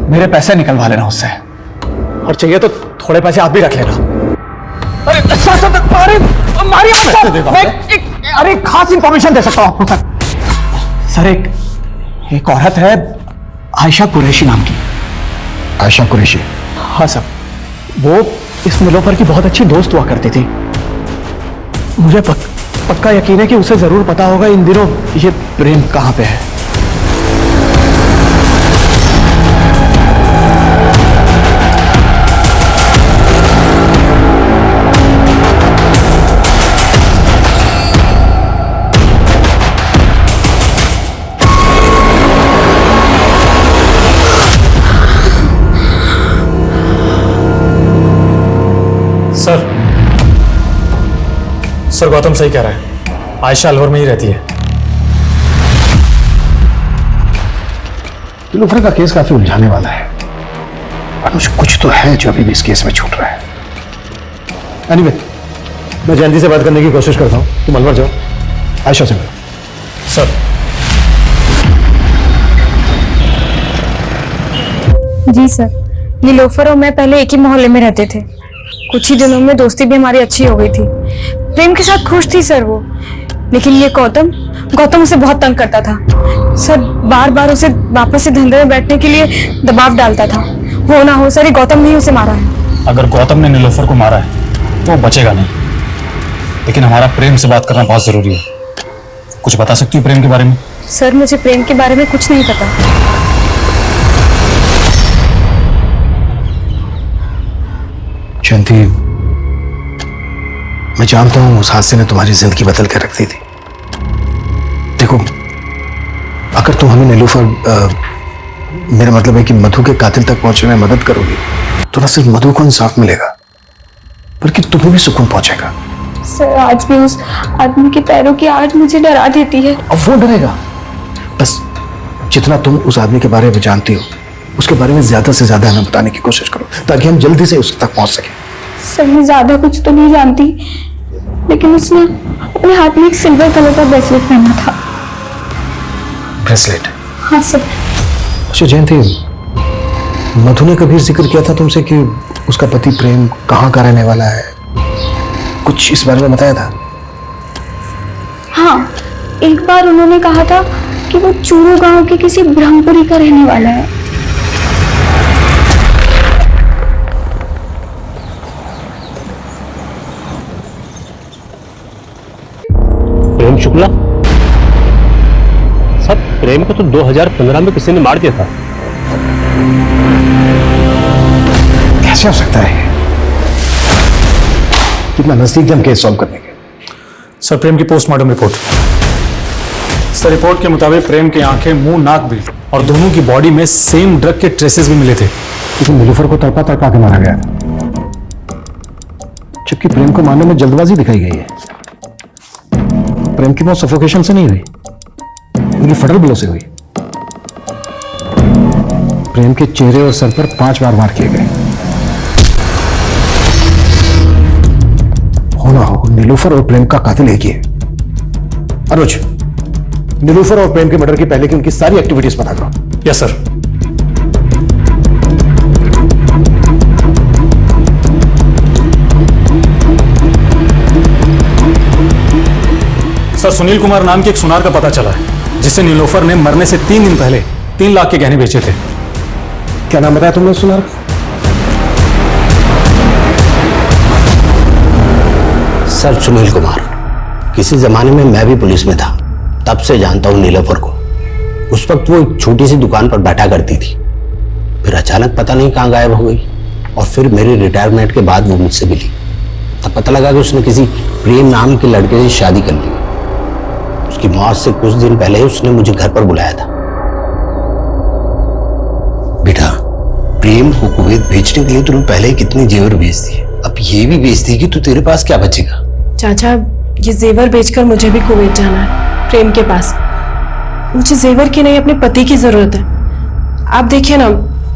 Speaker 15: मेरे पैसे निकलवा लेना उससे, और चाहिए तो थोड़े पैसे आप भी रख लेना। अरे अरे खास इंफॉर्मेशन दे सकता हूं आपको सर। सर एक औरत है आयशा कुरैशी नाम की।
Speaker 5: आयशा कुरैशी?
Speaker 15: हाँ सर, वो इस नीलोफर की बहुत अच्छी दोस्त हुआ करती थी। मुझे पक्का यकीन है कि उसे जरूर पता होगा इन दिनों ये प्रेम कहां पे है।
Speaker 6: सर गौतम सही कह रहा है, आयशा अलवर में ही रहती है।
Speaker 5: नीलोफर का केस काफी उलझाने वाला है, अनुज कुछ तो है जो अभी भी इस केस में छूट रहा है। एनीवे, मैं जयंती से बात करने की कोशिश करता हूँ, तुम अलवर जाओ, आयशा से मिलो।
Speaker 6: सर
Speaker 11: जी सर, नीलोफर और मैं पहले एक ही मोहल्ले में रहते थे। कुछ ही दिनों में दोस्ती भी हमारी अच्छी हो गई थी। प्रेम के साथ खुश थी सर वो, लेकिन ये गौतम उसे बहुत तंग करता था सर। बार बार उसे वापस से धंधे में बैठने के लिए दबाव डालता था। हो ना हो सर, ये गौतम ने ही उसे मारा है।
Speaker 6: अगर गौतम ने नीलोफर को मारा है तो वो बचेगा नहीं, लेकिन हमारा प्रेम से बात करना बहुत जरूरी है। कुछ बता सकती हो प्रेम के बारे में?
Speaker 11: सर, मुझे प्रेम के बारे में कुछ नहीं पता।
Speaker 5: जयंती, मैं जानता हूं उस हादसे ने तुम्हारी जिंदगी बदल कर रख दी थी। देखो, अगर तुम हमें नीलोफर, मेरा मतलब है कि मधु के कातिल तक पहुंचने में मदद करोगी तो न सिर्फ मधु को इंसाफ मिलेगा बल्कि तुम्हें भी सुकून पहुंचेगा।
Speaker 11: सर, आज भी उस आदमी के पैरों की आहट मुझे डरा देती है।
Speaker 5: अब वो डरेगा। बस जितना तुम उस आदमी के बारे में जानती हो उसके बारे में ज्यादा से ज्यादा हमें बताने की कोशिश करो ताकि हम जल्दी से उस तक पहुंच सके।
Speaker 11: सर, मैं ज्यादा कुछ तो नहीं जानती, लेकिन उसने अपने हाथ में एक सिल्वर कलर का ब्रेसलेट पहना था।
Speaker 5: ब्रेसलेट?
Speaker 11: हाँ सर।
Speaker 5: अच्छा जयंती, मधु ने कभी जिक्र किया था तुमसे कि उसका पति प्रेम कहाँ का रहने वाला है? कुछ इस बारे में बताया था?
Speaker 11: हाँ, एक बार उन्होंने कहा था कि वो चूरू गांव के किसी ब्रह्मपुरी का रहने वाला है।
Speaker 16: प्रेम शुक्ला? सब प्रेम को तो 2015 में किसी ने मार दिया था।
Speaker 5: कैसे हो सकता है? कितना नजदीक थे हम केस सॉल्व करने के।
Speaker 6: सर, प्रेम की पोस्टमार्टम रिपोर्ट। सर, रिपोर्ट के मुताबिक प्रेम की आंखें, मुंह, नाक भी और दोनों की बॉडी में सेम ड्रग के ट्रेसेस भी मिले थे।
Speaker 5: लेकिन नीलोफर को तड़पा तड़पा के मारा गया, जबकि प्रेम को मारने में जल्दबाजी दिखाई गई है। प्रेम की मौत सफोकेशन से नहीं हुई, उनकी फटल ब्लो से हुई। प्रेम के चेहरे और सर पर 5 बार वार किए गए। हो ना हो, नीलोफर और प्रेम का कातिल एक ही है। अनुज, नीलोफर और प्रेम के मर्डर की पहले की उनकी सारी एक्टिविटीज पता करो।
Speaker 6: Yes sir. Sir, Sunil Kumar नाम के एक सुनार का पता चला है जिससे नीलोफर ने मरने से 3 दिन पहले 3 लाख के गहने बेचे थे।
Speaker 5: क्या नाम बताया तुमने सुनार?
Speaker 3: सर, सुनील कुमार। किसी जमाने में मैं भी पुलिस में था, तब से जानता हूं नीलोफर को। उस वक्त वो एक छोटी सी दुकान पर बैठा करती थी, फिर अचानक पता नहीं कहां गायब हो गई और फिर मेरी रिटायरमेंट के बाद वो मुझसे मिली। तब पता लगा कि उसने किसी प्रेम नाम के लड़के से शादी कर ली। उसकी मौत से कुछ दिन पहले उसने मुझे घर पर बुलाया था। बेटा, प्रेम को कुवैत भेजने के लिए तूने पहले ही कितने जेवर बेच दिए, अब ये भी बेच दी कि तू तेरे पास क्या बचेगा?
Speaker 2: चाचा, ये जेवर बेचकर मुझे भी कुवैत जाना है, प्रेम के पास। मुझे जेवर की नहीं, अपने पति की जरूरत है। आप देखिए ना,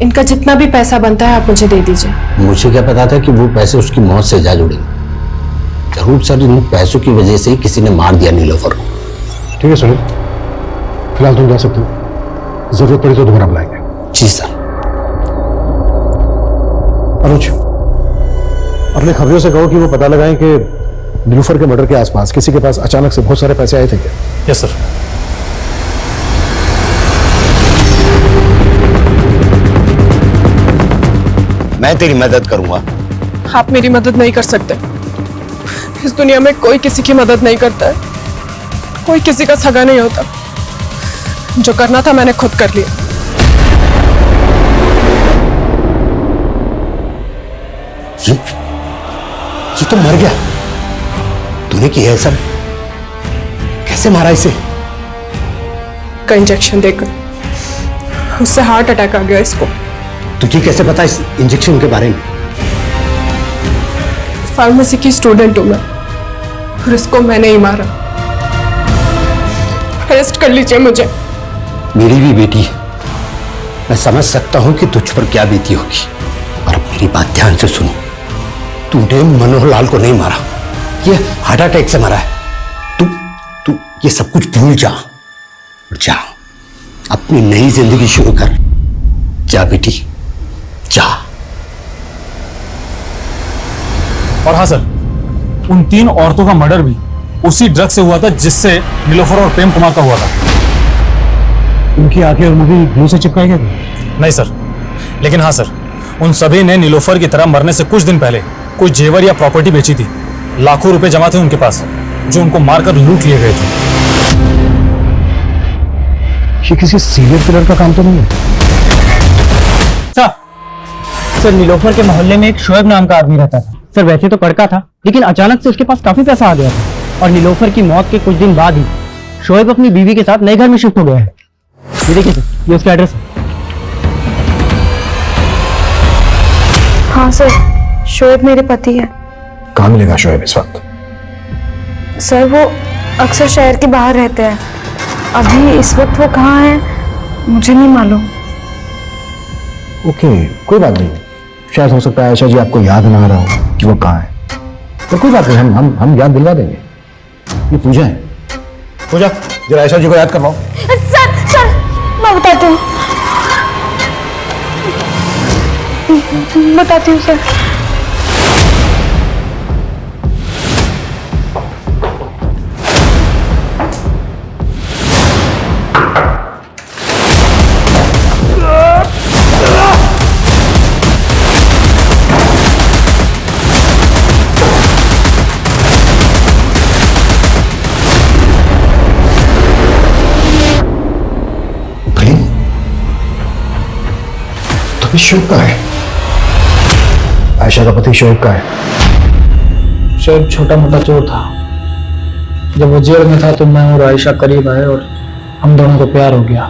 Speaker 2: इनका जितना भी पैसा बनता है आप मुझे दे दीजिए।
Speaker 3: मुझे क्या पता था कि वो पैसे उसकी मौत से जा जुड़ेंगे। जरूर सर, इन पैसों की वजह से ही किसी ने मार दिया नीलोफर को।
Speaker 5: ठीक है सुनील, फिलहाल तुम जा सकते हो, जरूरत पड़ी तो दोबारा बुलाएंगे।
Speaker 3: जी सर।
Speaker 5: अनुज, अपने खबरों से कहो कि वो पता लगाएं कि नीलोफर के मर्डर के आसपास किसी के पास अचानक से बहुत सारे पैसे आए थे क्या?
Speaker 6: Yes sir.
Speaker 3: मैं तेरी मदद करूंगा।
Speaker 2: आप मेरी मदद नहीं कर सकते। इस दुनिया में कोई किसी की मदद नहीं करता है, कोई किसी का सगा नहीं होता। जो करना था मैंने खुद कर लिया।
Speaker 3: ये तो मर गया। तूने किया है सब? कैसे मारा इसे?
Speaker 2: का इंजेक्शन देकर उससे हार्ट अटैक आ गया इसको।
Speaker 3: तुझे कैसे पता इस इंजेक्शन के बारे में?
Speaker 2: फार्मेसी की स्टूडेंट हूं मैं और इसको मैंने ही मारा। अरेस्ट कर लीजिए मुझे।
Speaker 3: मेरी भी बेटी है, मैं समझ सकता हूं कि तुझ पर क्या बीती होगी, और अब मेरी बात ध्यान से सुनो। तूने मनोहर लाल को नहीं मारा, ये हार्ट अटैक से मरा है। तू ये सब कुछ भूल जा और जा अपनी नई जिंदगी शुरू कर। जा बेटी, जा।
Speaker 6: और हाँ सर, उन 3 औरतों का मर्डर भी उसी ड्रग से हुआ था जिससे नीलोफर और प्रेम कुमार का हुआ था।
Speaker 13: उनकी आंखें और मुंह ग्लू से चिपकाए गए थे?
Speaker 6: नहीं सर, लेकिन हाँ सर, उन सभी ने नीलोफर की तरह मरने से कुछ दिन पहले कोई जेवर या प्रॉपर्टी बेची थी। लाखों रुपए जमा थे उनके पास, जो उनको मारकर लूट लिए गए थे।
Speaker 13: ये किसी सीरियल किलर का काम तो नहीं है?
Speaker 17: सर नीलोफर के मोहल्ले में एक शोएब नाम का आदमी रहता था। सर वैसे तो कड़का था, लेकिन अचानक से उसके पास काफी पैसा आ गया था और नीलोफर की मौत के कुछ दिन बाद ही शोएब अपनी बीवी के साथ नए घर में शिफ्ट हो गया है। ये देखिए सर, ये उसका एड्रेस है।
Speaker 2: हाँ सर, शोएब मेरे पति है।
Speaker 5: कहाँ मिलेगा शोएब इस वक्त?
Speaker 2: सर वो अक्सर शहर के बाहर रहते हैं। अभी इस वक्त वो कहाँ है मुझे नहीं मालूम।
Speaker 5: ओके, कोई बात नहीं। शायद हो सकता है आयशा जी आपको याद ना आ रहा हो कि वो कहाँ है, तो कोई बात नहीं, हम याद दिलवा देंगे। ये पूजा है। पूजा, जरा आयशा जी को याद करवाओ।
Speaker 2: सर मैं बताती हूँ सर।
Speaker 5: शोएब का है? आयशा का पति शोएब का है?
Speaker 7: शोएब छोटा मोटा चोर था। जब वो जेल में था तो मैं और आयशा करीब आए और हम दोनों को प्यार हो गया।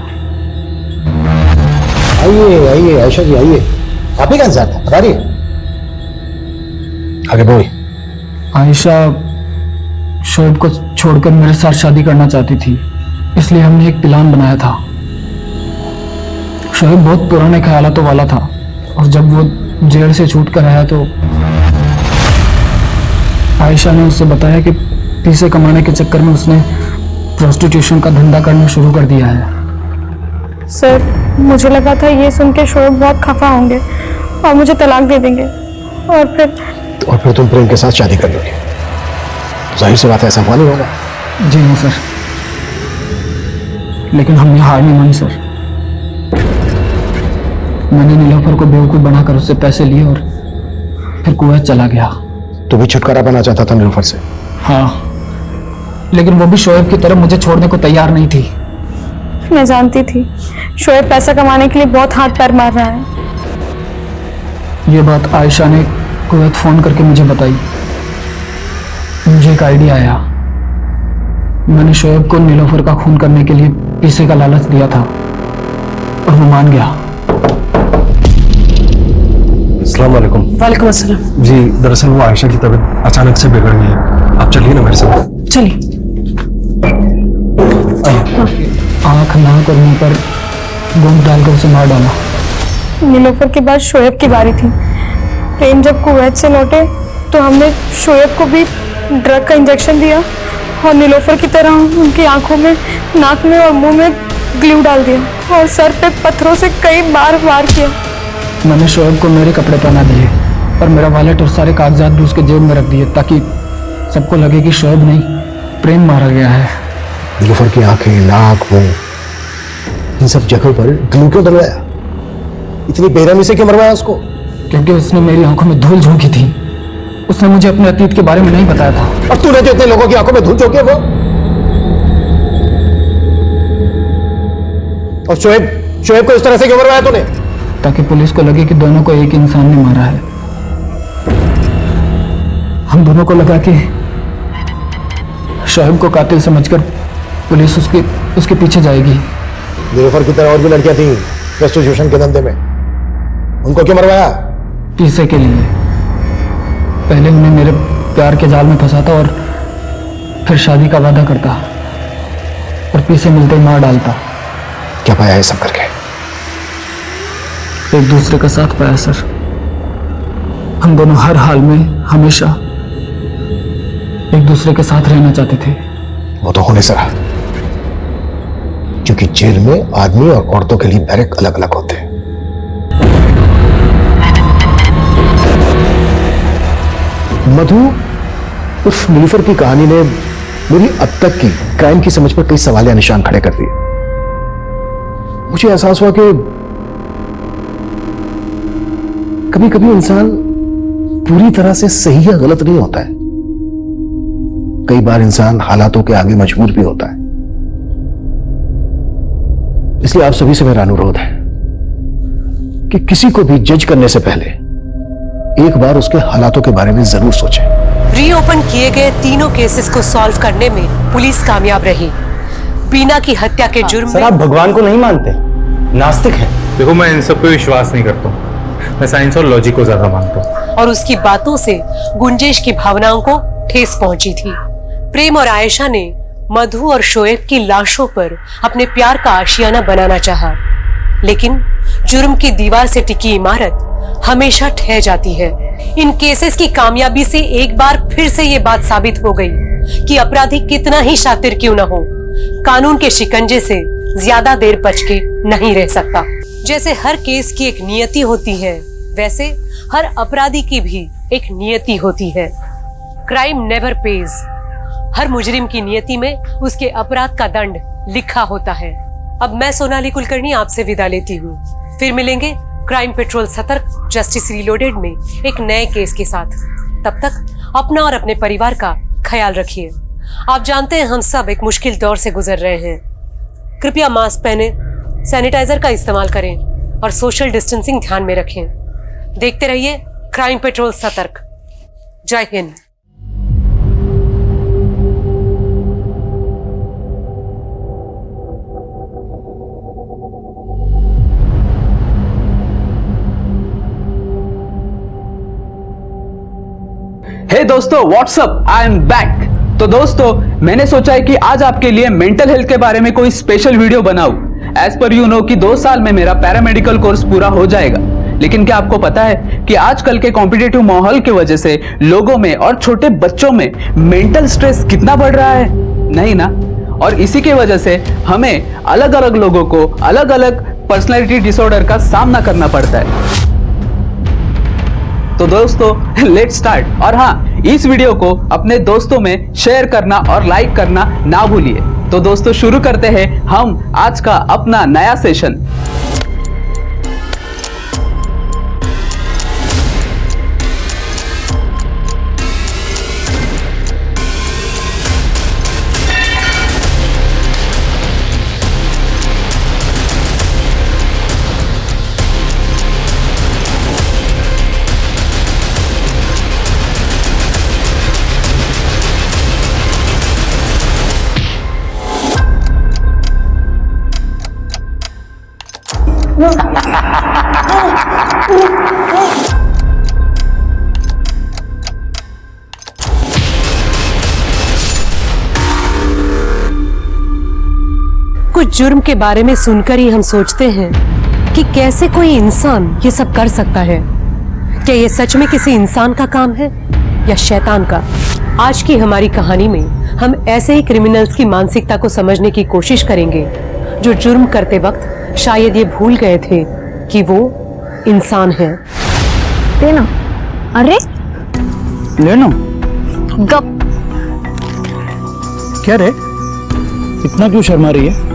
Speaker 5: आइए आइए आयशा जी आइए, आप ही का इंतजार था, बता रही है। आगे बोल।
Speaker 7: आयशा शोएब को छोड़कर मेरे साथ शादी करना चाहती थी, इसलिए हमने एक प्लान बनाया था। शोएब बहुत पुराने ख्यालातों वाला था और जब वो जेल से छूट कर आया तो आयशा ने उससे बताया कि पैसे कमाने के चक्कर में उसने प्रोस्टिट्यूशन का धंधा करना शुरू कर दिया है।
Speaker 2: सर मुझे लगा था ये सुन के शोएब बहुत खफा होंगे और मुझे तलाक दे देंगे और फिर
Speaker 5: तुम प्रेम के साथ शादी कर लोगे। जाहिर सी बात है, ऐसा हुआ नहीं होगा।
Speaker 7: जी नहीं सर, लेकिन हमने हार नहीं मानी सर। मैंने नीलोफर को बेवकूफ बनाकर उससे पैसे लिए और फिर कुवैत चला गया।
Speaker 5: तू भी छुटकारा पाना चाहता था नीलोफर से?
Speaker 7: हाँ, लेकिन वो भी शोएब की तरह मुझे छोड़ने को तैयार नहीं थी।
Speaker 2: मैं जानती थी शोएब पैसा कमाने के लिए बहुत हाथ पैर मार रहा है।
Speaker 7: ये बात आयशा ने कुवैत फोन करके मुझे बताई। मुझे एक आइडिया आया। मैंने शोएब को नीलोफर का खून करने के लिए पैसे का लालच दिया था और वो मान गया।
Speaker 14: अस्सलाम वालेकुम।
Speaker 2: वालेकुम अस्सलाम।
Speaker 14: जी दरअसल वो आयशा की तबीयत अचानक से बिगड़ गई है, आप चलिए ना मेरे साथ।
Speaker 2: चलिए।
Speaker 7: आंख नाक और मुंह पर गोंद डालकर उसे मार डाला।
Speaker 2: नीलोफर के बाद शोएब की बारी थी। प्रेम जब कुवैत से लौटे तो हमने शोएब को भी ड्रग का इंजेक्शन दिया और नीलोफर की तरह उनकी आंखों में, नाक में और मुंह में ग्लू डाल दिया और सर पे पत्थरों से कई बार वार किया।
Speaker 7: मैंने शोएब को मेरे कपड़े पहना दिए और मेरा वॉलेट और सारे कागजात भी उसके जेब में रख दिए ताकि सबको लगे कि शोएब नहीं प्रेम मारा गया है।
Speaker 5: नीलोफर की आंखें, नाक, मुंह, इन सब जगहों पर ग्लू क्यों डलवाया? इतनी बेरहमी से क्यों मरवाया उसको?
Speaker 7: क्योंकि उसने मेरी आंखों में धूल झोंकी थी। उसने मुझे अपने अतीत के बारे में नहीं बताया था।
Speaker 5: और तूने जो इतने लोगों की आंखों में धूल झोंकी है वो? और शोएब को इस तरह से क्यों मरवाया तूने?
Speaker 7: ताकि पुलिस को लगे कि दोनों को एक इंसान ने मारा है। हम दोनों को लगा कि शोएब को कातिल समझकर पुलिस उसके पीछे जाएगी।
Speaker 5: नीलोफर की तरह और भी लड़कियां थी प्रोस्टिट्यूशन के धंधे में, उनको क्यों मरवाया?
Speaker 7: पैसे के लिए। पहले उन्हें मेरे प्यार के जाल में फंसाता और फिर शादी का वादा करता और पैसे मिलते ही मार डालता।
Speaker 5: क्या पाया है सब करके?
Speaker 7: एक दूसरे का साथ पाया सर। हम दोनों हर हाल में हमेशा एक दूसरे के साथ रहना चाहते थे।
Speaker 5: वो तो होने से रहा, क्योंकि जेल में आदमी और औरतों के लिए बैरक अलग अलग होते हैं। मधु उस नीलूफर की कहानी ने मेरी अब तक की क्राइम की समझ पर कई सवाल या निशान खड़े कर दिए। मुझे एहसास हुआ कि कभी कभी इंसान पूरी तरह से सही या गलत नहीं होता है। कई बार इंसान हालातों के आगे मजबूर भी होता है। इसलिए आप सभी से मेरा अनुरोध है कि किसी को भी जज करने से पहले एक बार उसके हालातों के बारे में जरूर सोचें।
Speaker 1: रीओपन किए गए तीनों केसेस को सॉल्व करने में पुलिस कामयाब रही। बीना की हत्या के जुर्म
Speaker 12: सर, आप भगवान को नहीं मानते, नास्तिक हैं।
Speaker 6: देखो, मैं इन सब पे विश्वास नहीं करता हूँ। मैं साइंस और लॉजिक को ज्यादा मानता हूँ।
Speaker 1: और उसकी बातों से गुंजेश की भावनाओं को ठेस पहुंची थी। प्रेम और आयशा ने मधु और शोएब की लाशों पर अपने प्यार का आशियाना बनाना चाहा, लेकिन जुर्म की दीवार से टिकी इमारत हमेशा ढह जाती है। इन केसेस की कामयाबी से एक बार फिर से ये बात साबित हो गई कि अपराधी कितना ही शातिर क्यों न हो, कानून के शिकंजे से ज्यादा देर बच के नहीं रह सकता। जैसे हर केस की एक नियति होती है, वैसे हर अपराधी की भी एक नियति होती है। Crime never page. हर मुजरिम की नियति में उसके अपराध का दंड लिखा होता है। अब मैं सोनाली कुलकर्णी आपसे विदा लेती हूँ। फिर मिलेंगे क्राइम पेट्रोल सतर्क जस्टिस रीलोडेड में एक नए केस के साथ। तब तक अपना और अपने परिवार का ख्याल रखिए। आप जानते हैं हम सब एक मुश्किल दौर से गुजर रहे हैं। कृपया मास्क पहने, सैनिटाइजर का इस्तेमाल करें और सोशल डिस्टेंसिंग ध्यान में रखें। देखते रहिए क्राइम पेट्रोल सतर्क। जय हिंद।
Speaker 18: हे दोस्तों, व्हाट्सअप, आई एम बैक। तो दोस्तों, मैंने सोचा है कि आज आपके लिए मेंटल हेल्थ के बारे में कोई स्पेशल वीडियो बनाऊं। एज पर यू नो कि 2 साल में मेरा पैरामेडिकल कोर्स पूरा हो जाएगा। लेकिन क्या आपको पता है कि आजकल के कॉम्पिटिटिव माहौल की वजह से लोगों में और छोटे बच्चों में मेंटल स्ट्रेस कितना बढ़ रहा है? नहीं ना? और इसी की वजह से हमें अलग अलग लोगों को अलग अलग पर्सनैलिटी डिसऑर्डर का सामना करना पड़ता है। तो दोस्तों, लेट्स स्टार्ट। और हाँ, इस वीडियो को अपने दोस्तों में शेयर करना और लाइक करना ना भूलिए। तो दोस्तों, शुरू करते हैं हम आज का अपना नया सेशन।
Speaker 1: कुछ जुर्म के बारे में सुनकर ही हम सोचते हैं कि कैसे कोई इंसान ये सब कर सकता है। क्या ये सच में किसी इंसान का काम है या शैतान का? आज की हमारी कहानी में हम ऐसे ही क्रिमिनल्स की मानसिकता को समझने की कोशिश करेंगे जो जुर्म करते वक्त शायद ये भूल गए थे कि वो इंसान है।
Speaker 11: देना। अरे
Speaker 14: लेना।
Speaker 11: गप।
Speaker 14: क्या रे, इतना क्यों शर्मा रही है?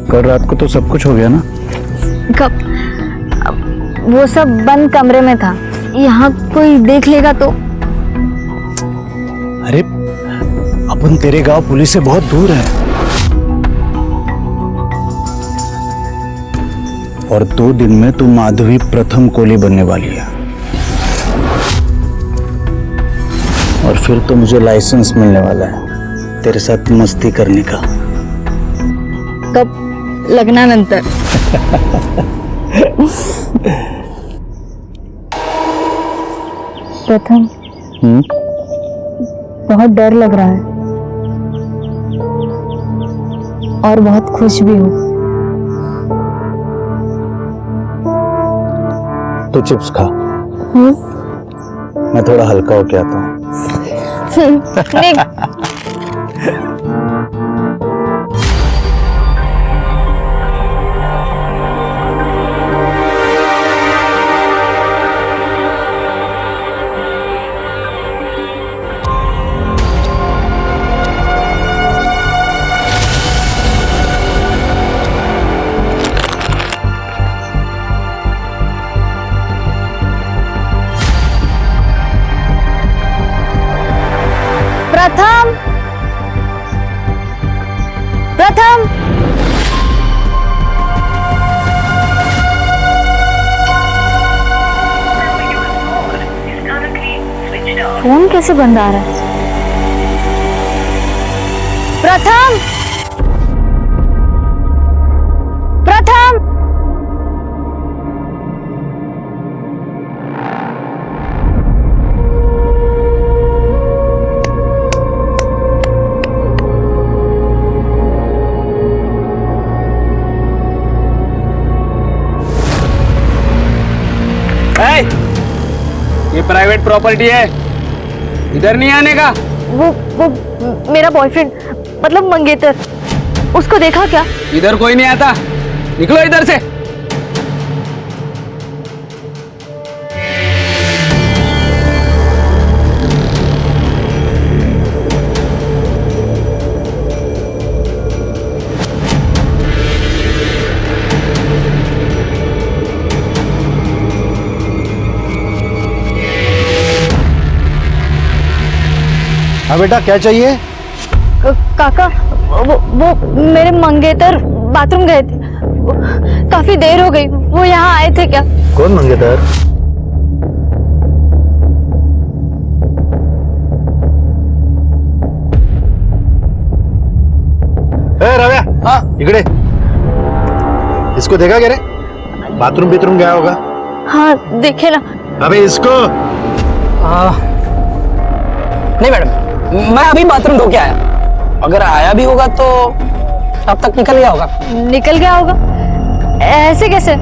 Speaker 14: कल रात को तो सब कुछ हो गया ना?
Speaker 11: गप। वो सब बंद कमरे में था, यहाँ कोई देख लेगा तो।
Speaker 13: अरे अपन तेरे गांव पुलिस से बहुत दूर है
Speaker 14: और 2 दिन में तू माधवी प्रथम कोली बनने वाली है और फिर तो मुझे लाइसेंस मिलने वाला है तेरे साथ मस्ती करने का।
Speaker 11: कब? लग्नानंतर। प्रथम, बहुत डर लग रहा है और बहुत खुश भी हूँ।
Speaker 14: तो चिप्स खा, मैं थोड़ा हल्का होके आता हूँ।
Speaker 11: प्रथम, फोन कैसे बंद आ रहा है? प्रथम, प्रथम,
Speaker 18: ये प्राइवेट प्रॉपर्टी है, इधर नहीं आने का।
Speaker 11: वो मेरा बॉयफ्रेंड मतलब मंगेतर, उसको देखा क्या?
Speaker 18: इधर कोई नहीं आता, निकलो इधर से।
Speaker 13: हाँ बेटा, क्या चाहिए?
Speaker 11: काका, वो मेरे मंगेतर बाथरूम गए थे, काफी देर हो गई, वो यहाँ आए थे क्या?
Speaker 13: कौन मंगेतर? रव्या, हाँ इकड़े, इसको देखा क्या रे? बाथरूम गया होगा।
Speaker 11: हाँ देखे ना।
Speaker 13: अबे इसको
Speaker 17: नहीं मैडम, मैं अभी बाथरूम धो के आया, अगर आया भी होगा तो अब तक निकल गया होगा।
Speaker 11: निकल गया होगा? ऐसे कैसे?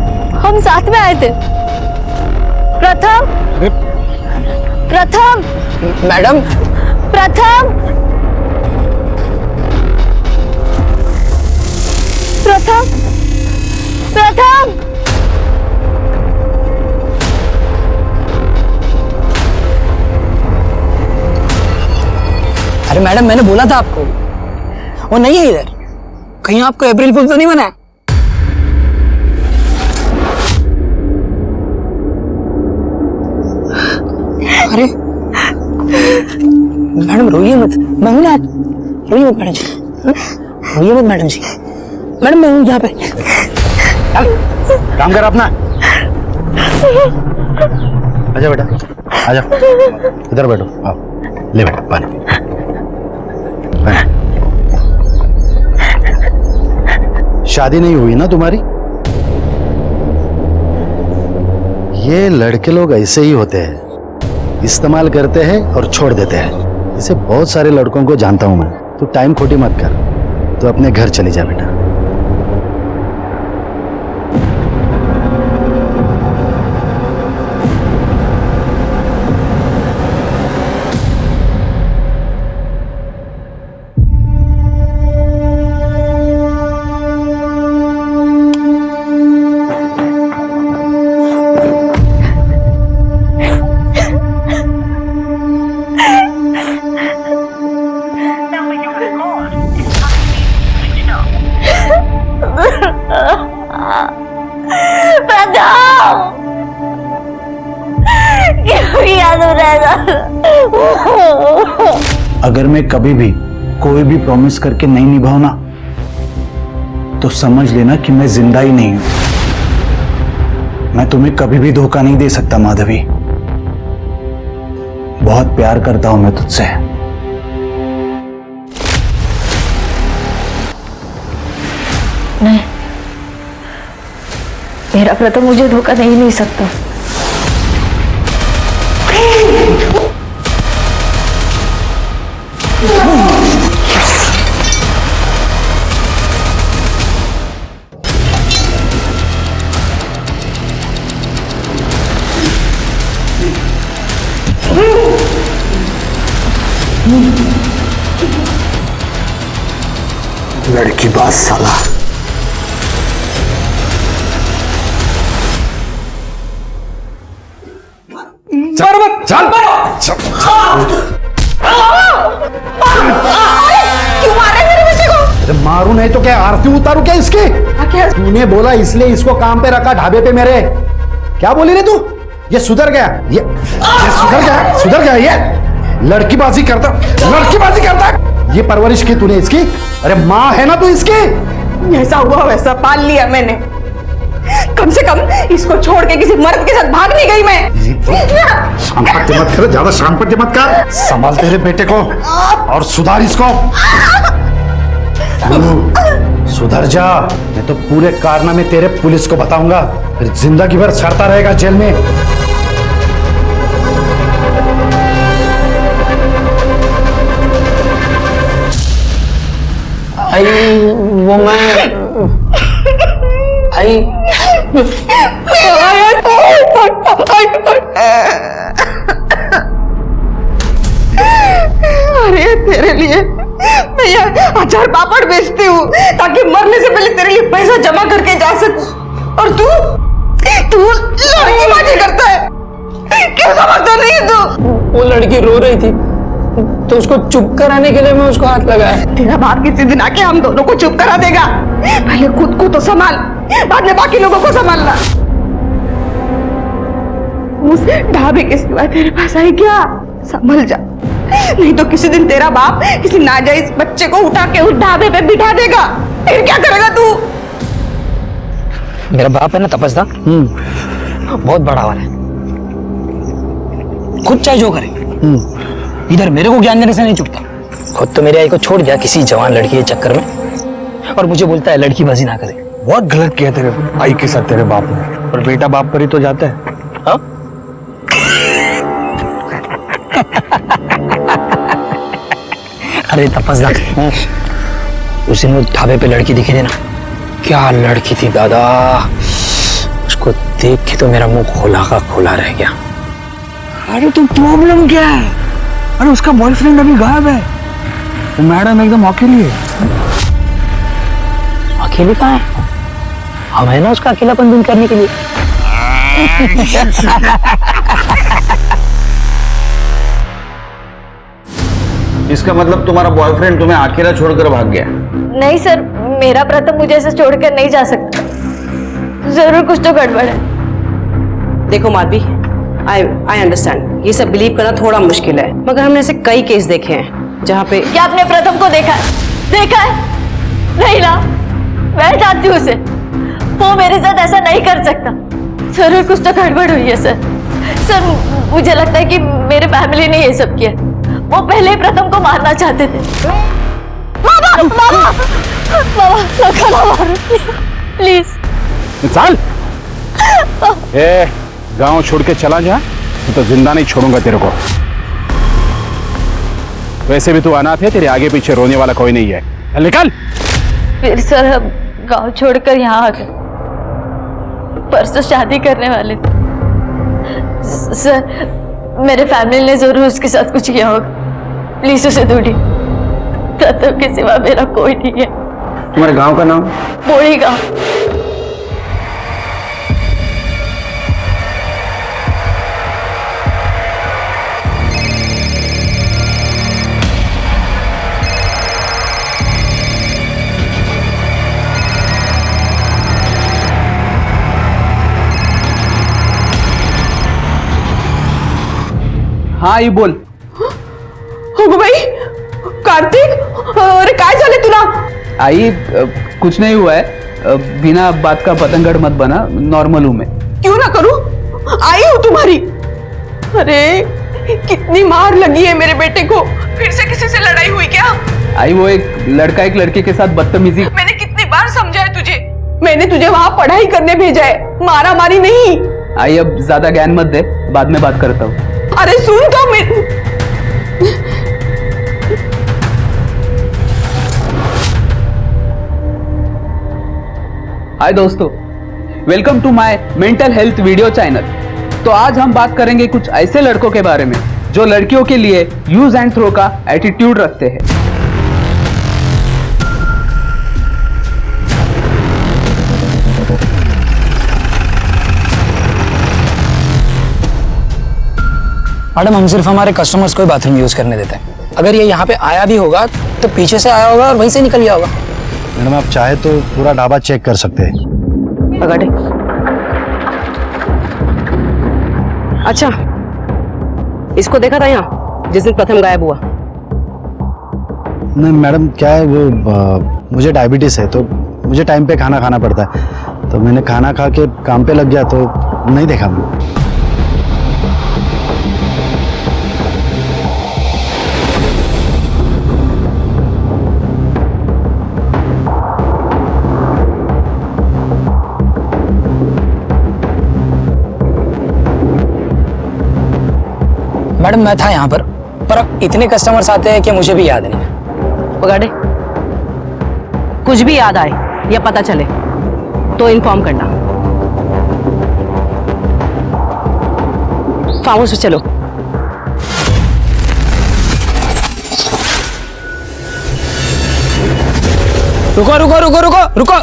Speaker 11: हम साथ में आए थे। प्रथम, प्रथम,
Speaker 17: मैडम,
Speaker 11: प्रथम, प्रथम, प्रथम,
Speaker 17: अरे मैडम, मैंने बोला था आपको, वो नहीं है इधर। कहीं आपको अप्रैल फूल तो नहीं बना? अरे मैडम रोइए मत, मैं हूं ना, रोइए मत मैडम जी, रोइए मत मैडम जी। मैडम मैं हूं यहाँ पे।
Speaker 13: काम कर अपना। आजा बेटा, आजा, इधर बैठो, आओ, ले बेटा पानी। शादी नहीं हुई ना तुम्हारी? ये लड़के लोग ऐसे ही होते हैं, इस्तेमाल करते हैं और छोड़ देते हैं। इसे बहुत सारे लड़कों को जानता हूं मैं। तू टाइम खोटी मत कर, तो अपने घर चली जा बेटा। अगर मैं कभी भी कोई भी प्रॉमिस करके नहीं निभाऊं ना, तो समझ लेना कि मैं जिंदा ही नहीं हूं। मैं तुम्हें कभी भी धोखा नहीं दे सकता माधवी। बहुत प्यार करता हूं मैं तुझसे।
Speaker 11: नहीं, मेरा प्रथम मुझे धोखा नहीं सकता।
Speaker 13: लड़की बात साला।
Speaker 10: चल
Speaker 2: क्यों मारे मेरे बेटे को?
Speaker 13: मारू नहीं तो क्या आरती उतारू क्या इसकी? तूने बोला इसलिए इसको काम पे रखा ढाबे पे मेरे। क्या बोली रे तू? ये सुधर गया, ये सुधर गया ये लड़कीबाजी करता
Speaker 5: ये परवरिश की तूने इसकी? अरे माँ है ना तू इसकी।
Speaker 2: जैसा हुआ वैसा पाल लिया मैंने। कम से कम इसको छोड़ के किसी मर्द के साथ भाग नहीं गई मैं।
Speaker 5: शांपत्य मत कर, ज्यादा शांपत्य मत कर। संभाल तेरे बेटे को और सुधार इसको। सुधर जा, मैं तो पूरे कारनामे तेरे पुलिस को बताऊंगा, फिर जिंदगी भर सड़ता रहेगा जेल में।
Speaker 17: वो मैं
Speaker 2: अरे तेरे लिए मैं ये अचार पापड़ बेचती हूँ ताकि मरने से पहले तेरे लिए पैसा जमा करके जा सकूं, और तू लड़कीबाजी करता है। क्यों समझता नहीं तू?
Speaker 17: वो लड़की रो रही थी तो उसको चुप कराने के लिए मैं उसको हाथ लगाया।
Speaker 2: तेरा बाप किसी दिन आके हम दोनों को चुप करा देगा। पहले खुद को तो संभाल, बाद में बाकी लोगों को संभालना। उस ढाबे के सिवा तेरे पास आई क्या? संभल जा, नहीं तो किसी दिन तेरा बाप किसी नाजायज बच्चे को उठा के उस ढाबे पे बिठा देगा। फिर क्या करेगा तू?
Speaker 17: मेरा बाप है ना तपस्या, बहुत बड़ा वाला है, खुद चाहे जो करे, इधर मेरे को ज्ञान देने से नहीं चुकता। खुद तो मेरी आई को छोड़ गया किसी जवान लड़की के चक्कर में, और मुझे बोलता है लड़कीबाजी ना करे।
Speaker 14: बहुत गलत किया तेरे आई के साथ तेरे बाप ने, और बेटा बाप पर ही तो जाता है।
Speaker 17: हाँ? अरे तपस्या, उस दिन वो ढाबे पे लड़की दिखी थी ना, क्या लड़की थी दादा, उसको देख के तो मेरा मुंह खोला का खोला रह गया।
Speaker 14: अरे तो प्रॉब्लम क्या है? अरे उसका बॉयफ्रेंड अभी गायब है, वो मैडम एकदम अकेली है।
Speaker 17: अकेली कहाँ है? हम है ना उसका अकेलापन दूर करने के लिए।
Speaker 12: इसका मतलब तुम्हारा बॉयफ्रेंड तुम्हें अकेला छोड़कर भाग गया?
Speaker 19: नहीं सर, मेरा प्रथम मुझे ऐसे छोड़कर नहीं जा सकता, जरूर कुछ तो गड़बड़ है।
Speaker 20: देखो माधवी, आई अंडरस्टैंड, ये सब बिलीव करना थोड़ा मुश्किल है, मगर हमने ऐसे कई केस देखे हैं जहाँ पे।
Speaker 19: क्या आपने प्रथम को देखा है? देखा है? नहीं ना, मैं जानती हूँ उसे, वो मेरे साथ ऐसा नहीं कर सकता। जरूर कुछ तो गड़बड़ हुई है सर। सर मुझे लगता है कि मेरे फैमिली ने ये सब किया, वो पहले ही प्रथम को मारना चाहते थे। मामा, मामा, मामा, लगा ना मारो प्लीज।
Speaker 14: चल, गांव छोड़ के चला जा, तो जिंदा नहीं छोड़ूंगा तेरे को। वैसे भी तू अनाथ है, तेरे आगे पीछे रोने वाला कोई नहीं है, निकल।
Speaker 19: फिर सर हम गांव छोड़कर यहाँ आ गए, परसों शादी करने वाले थे। सर मेरे फैमिली ने जरूर उसके साथ कुछ किया होगा, प्लीज उसे ढूंढिए, प्रथम के सिवा मेरा कोई नहीं है।
Speaker 12: तुम्हारे गांव का नाम?
Speaker 19: बोड़ी गांव।
Speaker 18: हाँ ये बोल।
Speaker 2: हो भाई कार्तिक, अरे काय झाले तुला?
Speaker 18: आई कुछ नहीं हुआ है, बिना बात का पतंगड़ मत बना, नॉर्मल हूं मैं।
Speaker 2: क्यों ना करूं, आई हूं तुम्हारी। अरे कितनी मार लगी है मेरे बेटे को, फिर से किसी से लड़ाई हुई क्या?
Speaker 18: आई वो एक लड़का एक लड़के के साथ बदतमीजी।
Speaker 2: मैंने कितनी बार समझाया तुझे, मैंने तुझे वहां पढ़ाई करने भेजा है, मारा मारी नहीं।
Speaker 18: आई अब ज्यादा ज्ञान मत दे, बाद में बात करता हूँ।
Speaker 2: अरे सुन तो
Speaker 18: हाय दोस्तों, welcome to my mental health video channel. तो आज हम बात करेंगे कुछ ऐसे लड़कों के बारे में जो लड़कियों के लिए यूज एंड थ्रो का एटीट्यूड रखते हैं।
Speaker 17: मैडम हम सिर्फ हमारे कस्टमर्स को ही बाथरूम यूज करने देते हैं, अगर ये यहाँ पे आया भी होगा तो पीछे से आया होगा और वहीं से निकल गया होगा।
Speaker 5: मैडम आप चाहे तो पूरा ढाबा चेक कर सकते हैं।
Speaker 20: अच्छा, इसको देखा था यहाँ जिस दिन प्रथम गायब हुआ?
Speaker 13: नहीं मैडम, क्या है वो मुझे डायबिटीज़ है तो मुझे टाइम पे खाना खाना पड़ता है, तो मैंने खाना खा के काम पे लग गया तो नहीं देखा मैंने।
Speaker 7: मैडम मैं था यहाँ पर अब इतने कस्टमर्स आते हैं कि मुझे भी याद नहीं।
Speaker 20: बगाड़े, कुछ भी याद आए या पता चले तो इन्फॉर्म करना। फार्म हाउस पे चलो।
Speaker 7: रुको रुको रुको रुको रुको,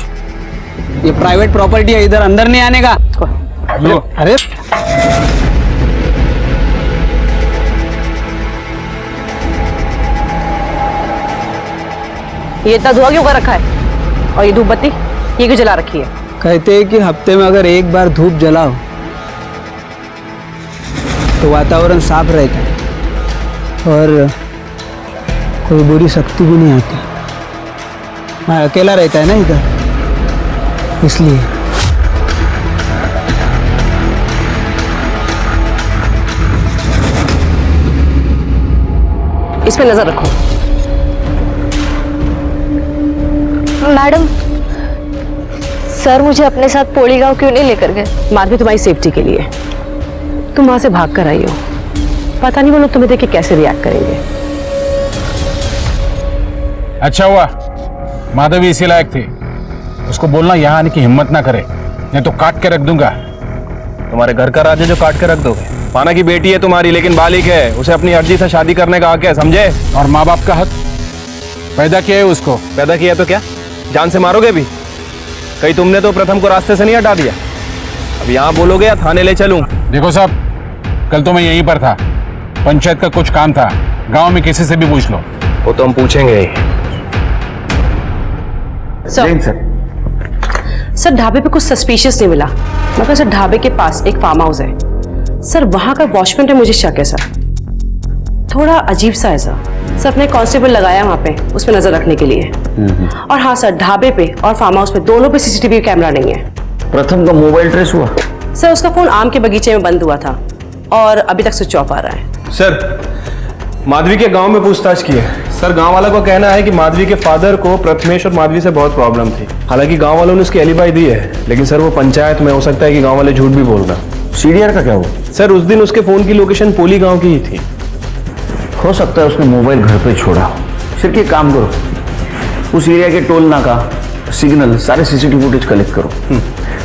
Speaker 7: ये प्राइवेट प्रॉपर्टी है, इधर अंदर नहीं आने का। अरे
Speaker 20: ये इतना धुआं क्यों कर रखा है? और ये धूप बत्ती ये क्यों जला रखी है?
Speaker 7: कहते हैं कि हफ्ते में अगर एक बार धूप जलाओ तो वातावरण साफ रहता है और कोई बुरी शक्ति भी नहीं आती। मैं अकेला रहता है ना इधर, इसलिए।
Speaker 20: इस पे नजर रखो।
Speaker 19: मैडम, सर मुझे अपने साथ पोड़ी गांव क्यों नहीं लेकर गए?
Speaker 20: माधवी, तुम्हारी सेफ्टी के लिए। तुम वहां से भाग कर आई हो, पता नहीं वो लोग तुम्हें देख के कैसे रिएक्ट करेंगे।
Speaker 9: अच्छा हुआ माधवी इसी लायक थी, उसको बोलना यहाँ आने की हिम्मत ना करे, नहीं तो काट के रख दूंगा।
Speaker 21: तुम्हारे घर का राज है जो काट के रख दोगे? माना की बेटी है तुम्हारी, लेकिन बालिक है, उसे अपनी अर्जी से शादी करने का हक है, समझे?
Speaker 9: और माँ बाप का हक? पैदा किया है उसको।
Speaker 21: पैदा किया तो क्या जान से मारोगे भी? कहीं तुमने तो प्रथम को रास्ते से नहीं हटा दिया? अब यहाँ बोलोगे या थाने ले चलूं?
Speaker 9: देखो साहब, कल तो मैं यहीं पर था, पंचायत का कुछ काम था, गांव में किसी से भी पूछ लो।
Speaker 21: वो तो हम पूछेंगे ही।
Speaker 20: सर ढाबे पे कुछ सस्पिशियस नहीं मिला, मगर सर ढाबे के पास एक फार्म हाउस है सर, वहां का वॉचमैन पे मुझे शक है सर, थोड़ा अजीब सा है सर। सर अपने कांस्टेबल लगाया वहां पे उस पर नजर रखने के लिए। और हाँ सर, ढाबे पे और फार्म हाउस पे दोनों पे सीसीटीवी कैमरा नहीं है।
Speaker 12: प्रथम का मोबाइल ट्रेस हुआ?
Speaker 20: सर उसका फोन आम के बगीचे में बंद हुआ था और अभी तक स्विच ऑफ आ रहा है।
Speaker 21: सर माधवी के गांव में पूछताछ की है सर, गांव वालों का कहना है कि माधवी के फादर को प्रथमेश और माधवी से बहुत प्रॉब्लम थी। हालांकि गांव वालों ने उसकी एलिबाई दी है, लेकिन सर वो पंचायत में, हो सकता है कि गांव वाले झूठ भी बोल रहा।
Speaker 12: सीडीआर का क्या हुआ?
Speaker 21: सर उस दिन उसके फोन की लोकेशन पोली गांव की ही थी।
Speaker 12: हो सकता है उसने मोबाइल घर पे छोड़ा। सिर्फ एक काम करो, उस एरिया के टोल नाका, सिग्नल, सारे सीसीटीवी फुटेज कलेक्ट करो।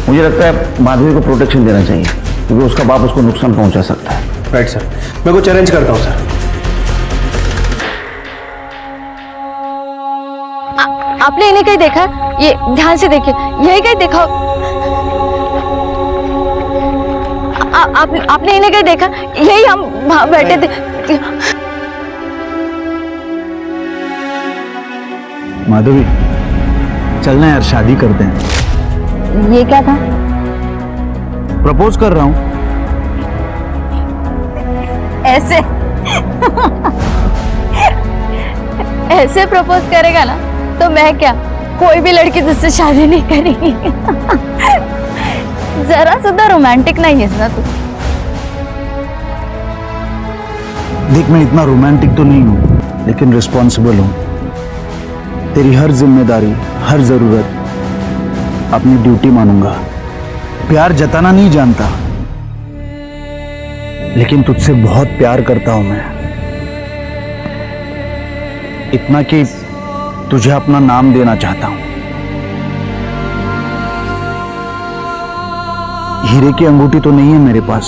Speaker 12: मुझे लगता है माधवी को प्रोटेक्शन देना चाहिए, क्योंकि उसका बाप उसको नुकसान पहुंचा सकता है।
Speaker 21: राइट सर, मैं कुछ अरेंज करता हूँ सर।
Speaker 19: आपने इन्हें कहीं देखा? ये ध्यान से देखिए, यही कहीं देखा? आपने इन्हें कहीं देखा? यही हम वहां बैठे थे।
Speaker 13: माधवी, चलना यार, शादी करते हैं।
Speaker 19: ये क्या था?
Speaker 13: प्रपोज कर रहा हूं।
Speaker 19: ऐसे ऐसे प्रपोज करेगा ना तो मैं क्या, कोई भी लड़की तुझसे शादी नहीं करेगी। जरा सुधा रोमांटिक नहीं है ना तू।
Speaker 13: देख, मैं इतना रोमांटिक तो नहीं हूं, लेकिन रिस्पॉन्सिबल हूं। तेरी हर जिम्मेदारी, हर जरूरत अपनी ड्यूटी मानूंगा। प्यार जताना नहीं जानता, लेकिन तुझसे बहुत प्यार करता हूं मैं, इतना कि तुझे अपना नाम देना चाहता हूं। हीरे की अंगूठी तो नहीं है मेरे पास,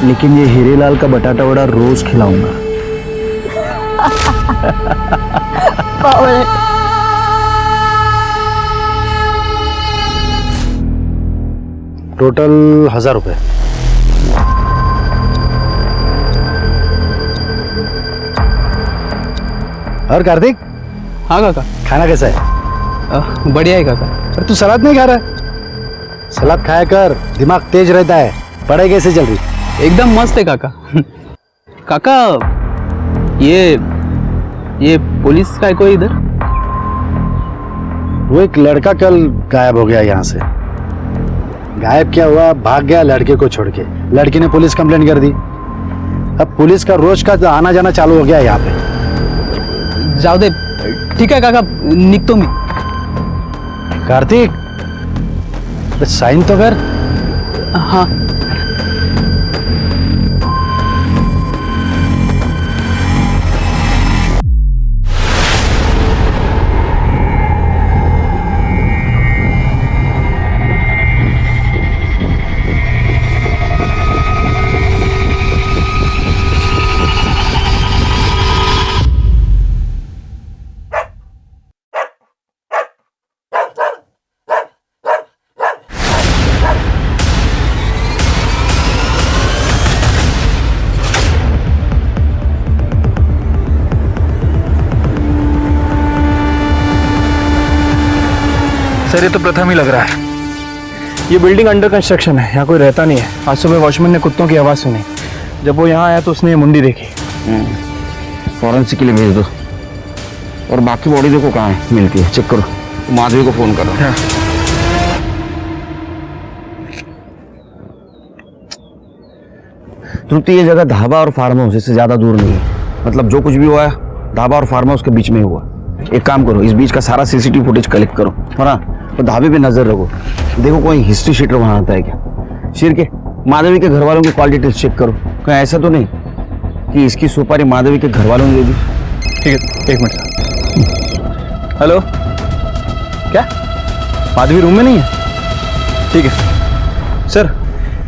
Speaker 13: लेकिन ये हीरेलाल का बटाटा वड़ा रोज खिलाऊंगा। टोटल 1000 रुपए। और कार्तिक?
Speaker 7: हाँ काका।
Speaker 13: खाना कैसा है?
Speaker 7: बढ़िया है काका।
Speaker 13: अरे तू सलाद नहीं खा रहा है? सलाद खाया कर, दिमाग तेज रहता है। पढ़ाई कैसे चल रही?
Speaker 7: एकदम मस्त है काका।
Speaker 18: काका ये पुलिस का है कोई इधर?
Speaker 5: वो एक लड़का कल गायब हो गया यहाँ से। गायब क्या हुआ, भाग गया लड़के को छोड़ के। लड़की ने पुलिस कंप्लेंट कर दी। अब पुलिस का रोज का आना जाना चालू हो गया यहाँ पे।
Speaker 18: जाओ दे, ठीक है काका, निकतो मी।
Speaker 5: कार्तिक साइन तो कर।
Speaker 18: हाँ
Speaker 21: सर ये तो प्रथम ही लग रहा है। ये बिल्डिंग अंडर कंस्ट्रक्शन है, यहाँ कोई रहता नहीं है। आज सुबह वॉचमैन ने कुत्तों की आवाज़ सुनी। जब वो यहाँ आया तो उसने ये मुंडी देखी।
Speaker 12: फॉरेंसिक के लिए भेज दो। और बाकी बॉडी देखो कहाँ है, मिलती है, चेक करो। माधवी को फोन करो।
Speaker 21: हाँ।
Speaker 12: त्रुप्ति, ये जगह ढाबा और फार्म हाउस इससे ज्यादा दूर नहीं है। मतलब जो कुछ भी हुआ है ढाबा और फार्म हाउस के बीच में ही हुआ। एक काम करो, इस बीच का सारा सीसीटीवी फुटेज कलेक्ट करो और हाँ, तो ढाबे पे नजर रखो। देखो कोई हिस्ट्री शीटर वहां आता है क्या। शेर के माधवी के घर वालों की कॉल डिटेल्स चेक करो। कहीं ऐसा तो नहीं कि इसकी सुपारी माधवी के घर वालों ने दे दी।
Speaker 21: ठीक है, एक मिनट। हेलो, क्या माधवी रूम में नहीं है? ठीक है सर,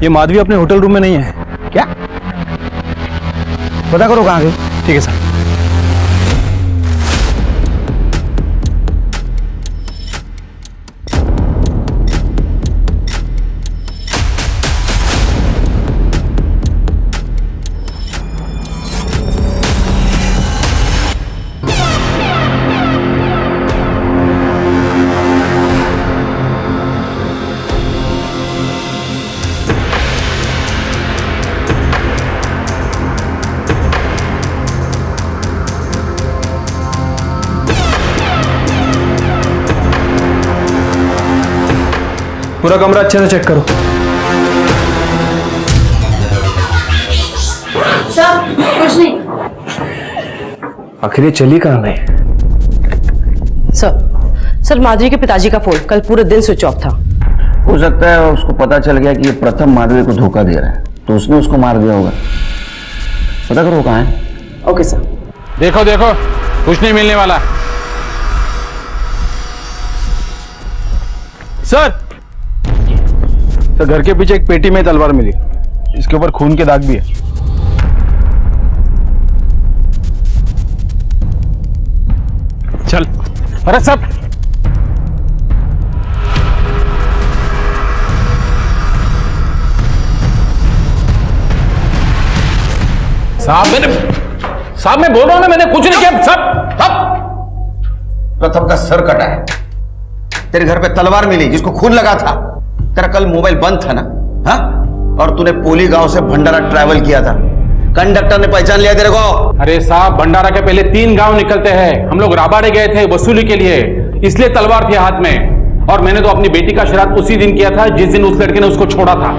Speaker 21: ये माधवी अपने होटल रूम में नहीं है।
Speaker 12: क्या पता करो कहाँ गई।
Speaker 21: ठीक है सर। पूरा कमरा अच्छे से चेक करो।
Speaker 20: सर कुछ नहीं।
Speaker 21: आखिर ये चली कहाँ गई?
Speaker 20: सर माधवी के पिताजी का फोन कल पूरे दिन स्विच ऑफ था।
Speaker 12: हो सकता है उसको पता चल गया कि ये प्रथम माधवी को धोखा दे रहा है, तो उसने उसको मार दिया होगा। पता करो कहाँ है।
Speaker 20: Okay sir.
Speaker 4: देखो देखो, कुछ नहीं मिलने वाला।
Speaker 21: सर घर के पीछे एक पेटी में तलवार मिली, इसके ऊपर खून के दाग भी है। चल। अरे सब
Speaker 4: साहब मैं बोल रहा हूं ना, मैंने कुछ नहीं किया। सब
Speaker 3: प्रथम का सर कटा है। तेरे घर पे तलवार मिली जिसको खून लगा था। तेरा कल मोबाइल बंद था ना? हाँ, और तूने पोली गांव से भंडारा ट्रैवल किया था। कंडक्टर ने पहचान लिया तेरे को।
Speaker 4: अरे साहब, भंडारा के पहले 3 गांव निकलते हैं। हम लोग राबाड़े गए थे वसूली के लिए, इसलिए तलवार थी हाथ में। और मैंने तो अपनी बेटी का श्राद्ध उसी दिन किया था जिस दिन उस लड़के ने उसको छोड़ा था।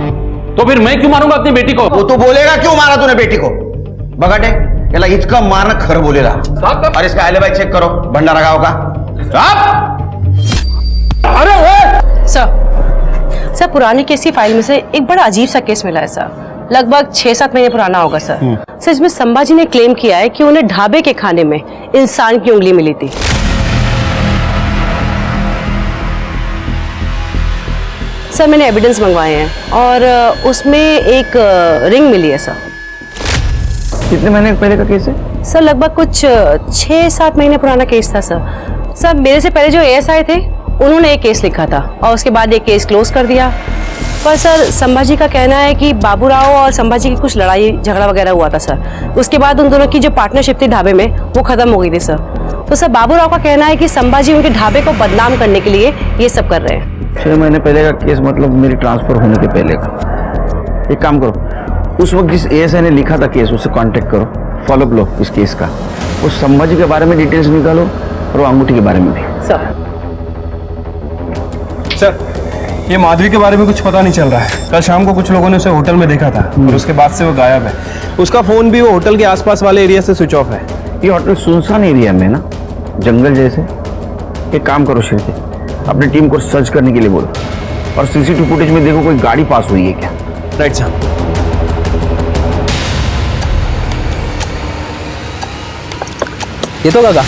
Speaker 4: तो फिर मैं क्यों मारूंगा अपनी बेटी को?
Speaker 3: वो तो बोलेगा क्यों मारा तूने बेटी को। बगाटे याला इतका मारना खर बोलेगा। और इसका एलिबाई चेक करो भंडारा गांव का।
Speaker 4: अरे
Speaker 20: सर पुरानी केस की फाइल में से एक बड़ा अजीब सा केस मिला है सर। लगभग 6-7 महीने पुराना होगा सर। सर इसमें संभाजी ने क्लेम किया है कि उन्हें ढाबे के खाने में इंसान की उंगली मिली थी। सर मैंने एविडेंस मंगवाए हैं और उसमें एक रिंग मिली है सर।
Speaker 12: कितने महीने पहले का केस है?
Speaker 20: सर लगभग कुछ 6-7 महीने पुराना केस था सर। सर मेरे से पहले जो एएसआई थे उन्होंने एक केस लिखा था और उसके बाद एक केस क्लोज कर दिया। पर सर संभाजी का कहना है कि बाबूराव और संभाजी की कुछ लड़ाई झगड़ा वगैरह हुआ था सर। उसके बाद उन दोनों की जो पार्टनरशिप थी ढाबे में वो खत्म हो गई थी सर। तो सर बाबूराव का कहना है कि संभाजी उनके ढाबे को बदनाम करने के लिए ये सब कर रहे हैं।
Speaker 12: 6 महीने पहले का केस मतलब मेरी ट्रांसफर होने के पहले का। एक काम करो, उस वक्त जिस एएसआई ने लिखा था केस, उससे कांटेक्ट करो, फॉलोअप लो इस केस का। उस संभाजी के बारे में डिटेल्स निकालो और वो अंगूठी के बारे में भी।
Speaker 21: सर, ये माधवी के बारे में कुछ पता नहीं चल रहा है। कल शाम को कुछ लोगों ने उसे होटल में देखा था और उसके बाद से वो गायब है। उसका फोन भी वो होटल के आसपास वाले एरिया से स्विच ऑफ है।
Speaker 12: ये होटल सुनसान एरिया में ना, जंगल जैसे। एक काम करो शिल्पी, अपनी टीम को सर्च करने के लिए बोलो और सीसीटीवी फुटेज में देखो कोई गाड़ी पास हुई है क्या।
Speaker 21: राइट साहब।
Speaker 15: ये तो काका।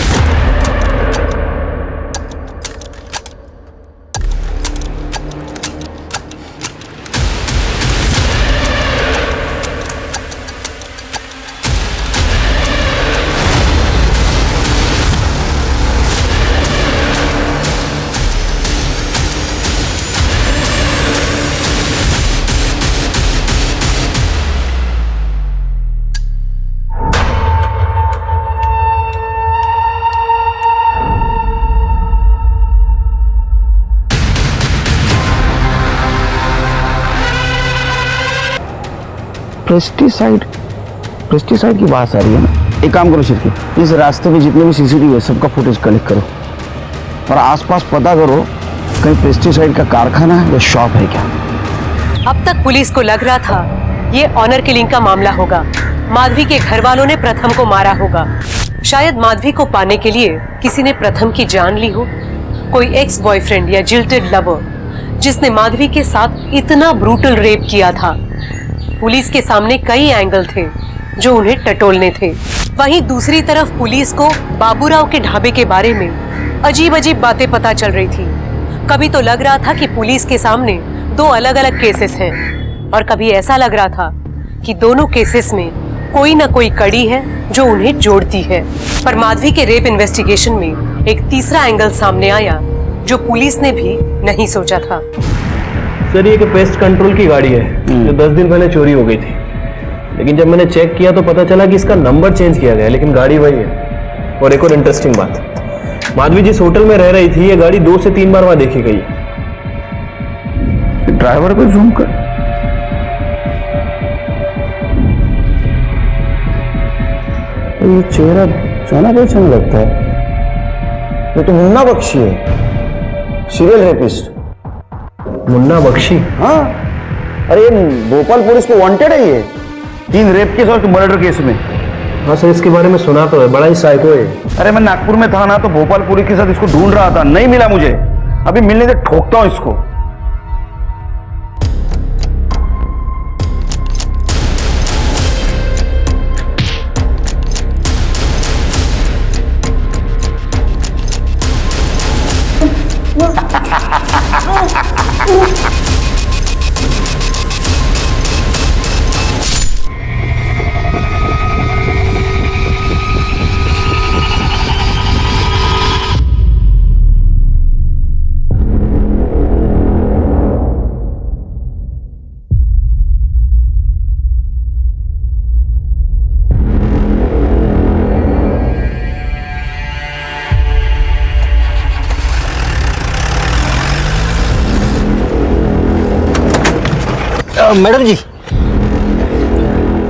Speaker 12: पेस्टिसाइड की बात आ रही है ना। एक काम करो शिल्पी, इस रास्ते में जितने भी सीसीटीवी है सबका फुटेज कलेक्ट करो और आसपास पता करो कहीं पेस्टिसाइड का कारखाना या शॉप है क्या।
Speaker 1: अब तक पुलिस को लग रहा था ये ऑनर किलिंग का मामला होगा। माधवी के घर वालों ने प्रथम को मारा होगा। शायद माधवी को पाने के लिए किसी ने प्रथम की जान ली हो। कोई एक्स बॉयफ्रेंड या जिल्टेड लवर जिसने माधवी के साथ इतना ब्रूटल रेप किया था। पुलिस के सामने कई एंगल थे जो उन्हें टटोलने थे। वहीं दूसरी तरफ पुलिस को बाबूराव के ढाबे के बारे में अजीब अजीब बातें पता चल रही थी। कभी तो लग रहा था कि पुलिस के सामने दो अलग अलग केसेस हैं और कभी ऐसा लग रहा था कि दोनों केसेस में कोई ना कोई कड़ी है जो उन्हें जोड़ती है। पर माधवी के रेप इन्वेस्टिगेशन में एक तीसरा एंगल सामने आया जो पुलिस ने भी नहीं सोचा था।
Speaker 21: सर, ये पेस्ट कंट्रोल की गाड़ी है जो 10 दिन पहले चोरी हो गई थी, लेकिन जब मैंने चेक किया तो पता चला कि इसका नंबर चेंज किया गया है, लेकिन गाड़ी वही है। और एक और इंटरेस्टिंग बात, माधवी जिस होटल में रह रही थी ये गाड़ी 2 से 3 बार वहां देखी गई है।
Speaker 12: ड्राइवर को जूम कर, ये चेहरा जाना पहचाना लगता है। ये तो मुन्ना बख्शी है, सीरियल रेपिस्ट।
Speaker 21: मुन्ना बख्शी?
Speaker 12: हाँ, अरे भोपाल पुलिस को वांटेड है ये 3 रेप केस और मर्डर केस में।
Speaker 21: हाँ सर, इसके बारे में सुना तो है, बड़ा ही साइको है।
Speaker 12: अरे मैं नागपुर में था ना तो भोपाल पुलिस के साथ इसको ढूंढ रहा था, नहीं मिला मुझे। अभी मिलने से ठोकता हूं इसको। मैडम जी,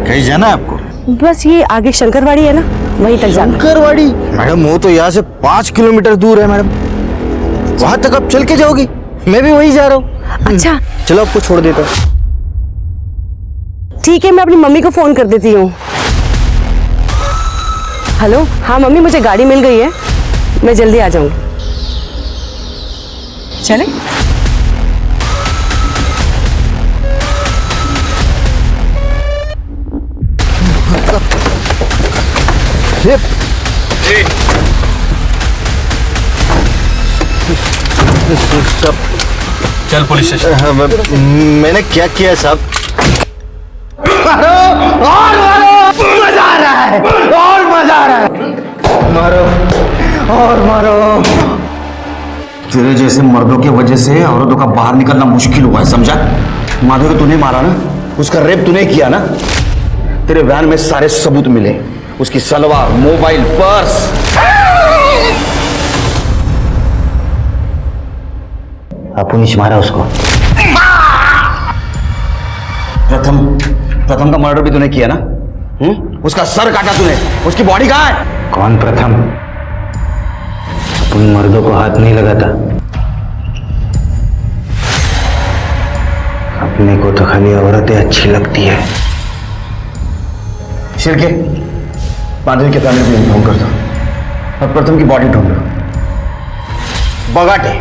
Speaker 12: कहीं जाना है आपको?
Speaker 20: बस ये आगे शंकरवाड़ी है ना, वहीं तक जाना।
Speaker 12: शंकरवाड़ी? मैडम वो तो यहाँ से 5 किलोमीटर दूर है मैडम, वहां तक आप चल के जाओगी? मैं भी वहीं जा रहा हूँ।
Speaker 20: अच्छा
Speaker 12: चलो आपको छोड़ देता हूँ।
Speaker 20: ठीक है, मैं अपनी मम्मी को फोन कर देती हूँ। हेलो, हाँ मम्मी, मुझे गाड़ी मिल गई है, मैं जल्दी आ जाऊंगी।
Speaker 2: चले?
Speaker 21: सब चल पुलिस स्टेशन।
Speaker 12: मैंने क्या किया साहब?
Speaker 8: और मारो, मजा आ रहा है, और मजा आ रहा है।
Speaker 12: मारो और मारो। तेरे जैसे मर्दों की वजह से औरतों का बाहर निकलना मुश्किल हुआ है, समझा? माधव को तूने मारा ना, उसका रेप तूने किया ना। तेरे वैन में सारे सबूत मिले, उसकी सलवार, मोबाइल, पर्स। अपुनिश मारा उसको। प्रथम का मर्डर भी तूने किया ना? उसका सर काटा तूने, उसकी बॉडी कहाँ है?
Speaker 13: कौन प्रथम? उन मर्दों को हाथ नहीं लगाता। अपने को तो खाली औरतें अच्छी लगती है।
Speaker 12: शिरके, माधवी के फैमिली को इन्फॉर्म कर दो और प्रथम की बॉडी ढूंढ लो। बगाटे,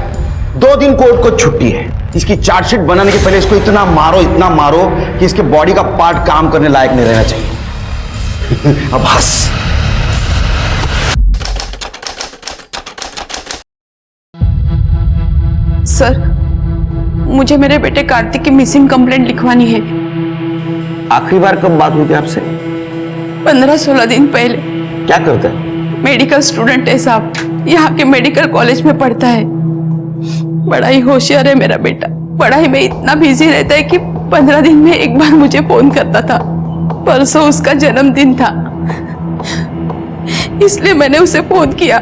Speaker 12: 2 दिन कोर्ट को छुट्टी है। इसकी चार्जशीट बनाने के पहले इसको इतना मारो कि इसके बॉडी का पार्ट काम करने लायक नहीं रहना चाहिए। अब हंस।
Speaker 2: सर, मुझे मेरे बेटे कार्तिक की मिसिंग कंप्लेंट लिखवानी है।
Speaker 12: आखिरी बार कब बात हुई थी आपसे?
Speaker 2: 15-16 दिन पहले।
Speaker 12: क्या करता है?
Speaker 2: मेडिकल स्टूडेंट है साहब, यहाँ के मेडिकल कॉलेज में पढ़ता है। बड़ा ही होशियार है मेरा बेटा। पढ़ाई में इतना बिजी रहता है कि 15 दिन में एक बार मुझे फोन करता था। परसों उसका जन्मदिन था, इसलिए मैंने उसे फोन किया,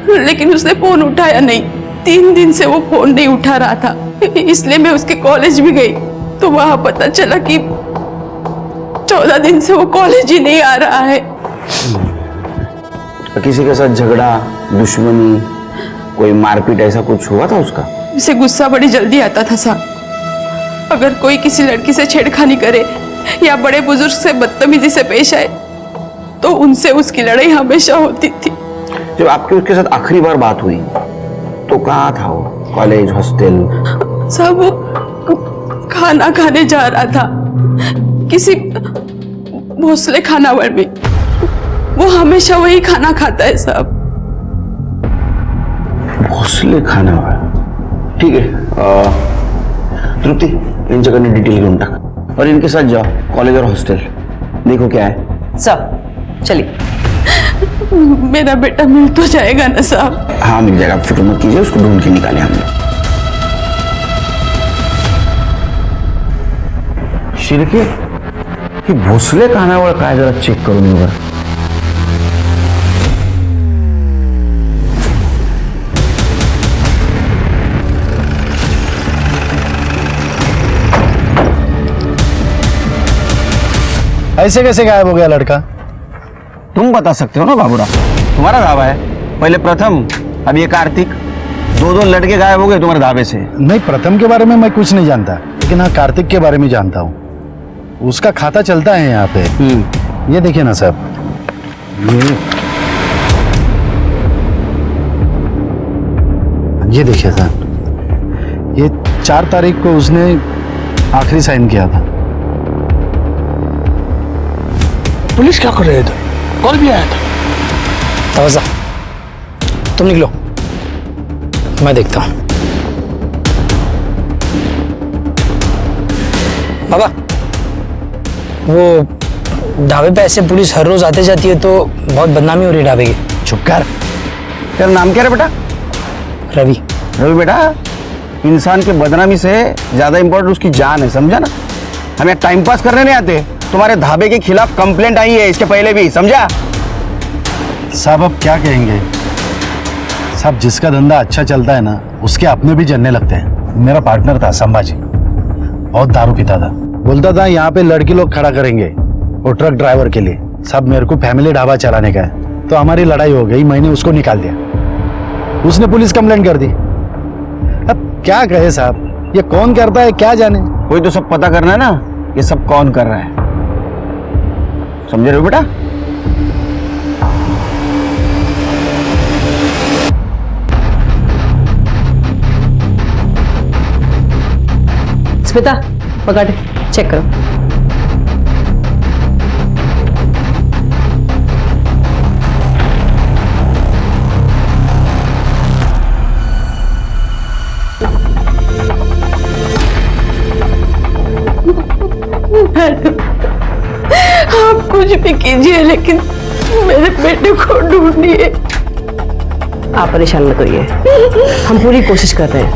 Speaker 2: लेकिन उसने फोन उठाया नहीं। 3 दिन से वो फोन नहीं उठा रहा था, इसलिए मैं उसके कॉलेज भी गई तो वहां पता चला कि 14 दिन से वो कॉलेज ही नहीं आ रहा है।
Speaker 12: किसी के साथ झगड़ा, दुश्मनी, कोई मारपीट ऐसा कुछ हुआ था उसका?
Speaker 2: उसे गुस्सा बड़ी जल्दी आता था साहब। अगर कोई किसी लड़की से छेड़खानी करे या बड़े बुजुर्ग से बदतमीजी से पेश आए तो उनसे उसकी लड़ाई हमेशा होती थी।
Speaker 12: जब आपकी उसके साथ आखिरी बार बात हुई तो कहाँ था वो? College, hostel?
Speaker 2: सब वो खाना खाने जा रहा था किसी भोसले खानावळ में। वो हमेशा वही खाना खाता है साहब।
Speaker 12: भोसले खानावळ, ठीक है। तृप्ति, इन जगह ने डिटेल ढूंढ टाक और इनके साथ जाओ कॉलेज और हॉस्टल, देखो क्या है।
Speaker 20: सर चलिए।
Speaker 2: मेरा बेटा मिल तो जाएगा ना साहब?
Speaker 12: हाँ मिल जाएगा, फिक्र मत कीजिए, उसको ढूंढ के निकाले हमने। शिरके, ही भोसले खानावळ काय जरा चेक करून घेऊ बरं।
Speaker 5: ऐसे कैसे गायब हो गया लड़का?
Speaker 12: तुम बता सकते हो ना बाबूराव, तुम्हारा धाबा है। पहले प्रथम, अब ये कार्तिक, 2 लड़के गायब हो गए तुम्हारे धाबे से।
Speaker 5: नहीं, प्रथम के बारे में मैं कुछ नहीं जानता, लेकिन हाँ कार्तिक के बारे में जानता हूँ। उसका खाता चलता है यहाँ पे। ये देखिए ना साहब, ये देखिए साहब, ये 4 तारीख को उसने आखिरी साइन किया था।
Speaker 14: पुलिस क्या कर रहे थे? कॉल भी आया था।
Speaker 7: तवज्जा, तुम निकलो, मैं देखता हूं। बाबा, वो ढाबे पे ऐसे पुलिस हर रोज आते जाती है तो बहुत बदनामी हो रही है ढाबे की।
Speaker 12: चुप कर। तेरा नाम क्या है बेटा?
Speaker 7: रवि।
Speaker 12: रवि बेटा, इंसान के बदनामी से ज्यादा इंपॉर्टेंट उसकी जान है, समझा ना? हमें टाइम पास करने नहीं आते। तुम्हारे ढाबे के खिलाफ कंप्लेंट आई है इसके पहले भी, समझा?
Speaker 5: साहब अब क्या कहेंगे साहब, जिसका धंधा अच्छा चलता है ना उसके अपने भी जलने लगते हैं। मेरा पार्टनर था संभाजी, बहुत दारू पीता था। बोलता था यहाँ पे लड़की लोग खड़ा करेंगे वो ट्रक ड्राइवर के लिए। साहब मेरे को फैमिली ढाबा चलाने का है, तो हमारी लड़ाई हो गई, मैंने उसको निकाल दिया। उसने पुलिस कंप्लेंट कर दी। अब क्या कहे साहब, ये कौन करता है क्या जाने।
Speaker 12: कोई तो सब पता करना है ना, ये सब कौन कर रहा है, समझे रहे हो बेटा?
Speaker 20: स्मिता, पकड़, चेक करो।
Speaker 2: आप कुछ भी कीजिए लेकिन मेरे बेटे को ढूंढिए।
Speaker 20: आप परेशान मत होइए, हम पूरी कोशिश कर रहे हैं।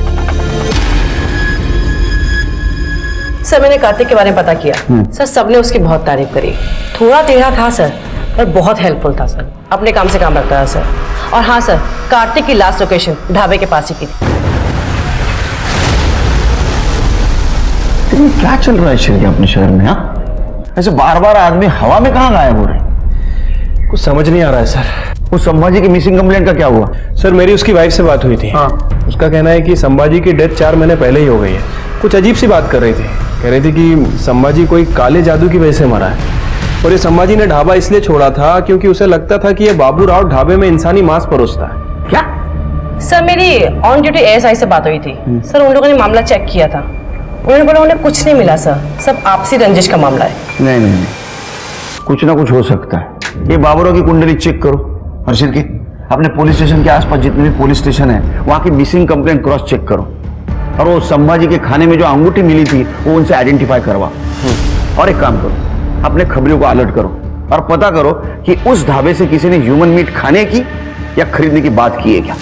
Speaker 20: सर मैंने कार्तिक के बारे में पता किया। सर सबने उसकी बहुत तारीफ करी। थोड़ा टेढ़ा था सर, पर बहुत हेल्पफुल था सर। अपने काम से काम रखता था सर। और हाँ सर, कार्तिक की लास्ट लोकेशन ढाबे के पास ही की थी।
Speaker 14: ये क्या चल रहा है शिरके अपने शहर में? हाँ, ऐसे बार बार आदमी हवा में कहाँ गायब हो रहे हैं?
Speaker 21: कुछ समझ नहीं आ रहा है सर।
Speaker 14: उस संभाजी की मिसिंग कंप्लेंट का क्या हुआ?
Speaker 21: सर मेरी उसकी वाइफ से बात हुई थी।
Speaker 14: हाँ।
Speaker 21: उसका कहना है कि संभाजी की डेथ 4 महीने पहले ही हो गई है। कुछ अजीब सी बात कर रही थी। कह रही थी कि संभाजी कोई काले जादू की वजह से मरा है, और ये संभाजी ने ढाबा इसलिए छोड़ा था क्योंकि उसे लगता था कि ये बाबू राव ढाबे में इंसानी मांस परोसता है।
Speaker 14: क्या?
Speaker 20: सर मेरी ऑन ड्यूटी एएसआई से बात हुई थी। सर उन लोगों ने मामला चेक किया था, उन्होंने बोला उन्हें कुछ नहीं मिला सर, सब आपसी रंजिश का मामला है।
Speaker 14: नहीं नहीं नहीं, कुछ ना कुछ हो सकता है। ये बाबरों की कुंडली चेक करो। हर्षिल की अपने पुलिस स्टेशन के आसपास जितने भी पुलिस स्टेशन है वहां की मिसिंग कंप्लेंट क्रॉस चेक करो, और वो संभाजी के खाने में जो अंगूठी मिली थी वो उनसे आइडेंटिफाई करवा। और एक काम करो, अपने खबरियों को अलर्ट करो और पता करो कि उस ढाबे से किसी ने ह्यूमन मीट खाने की या खरीदने की बात की है क्या।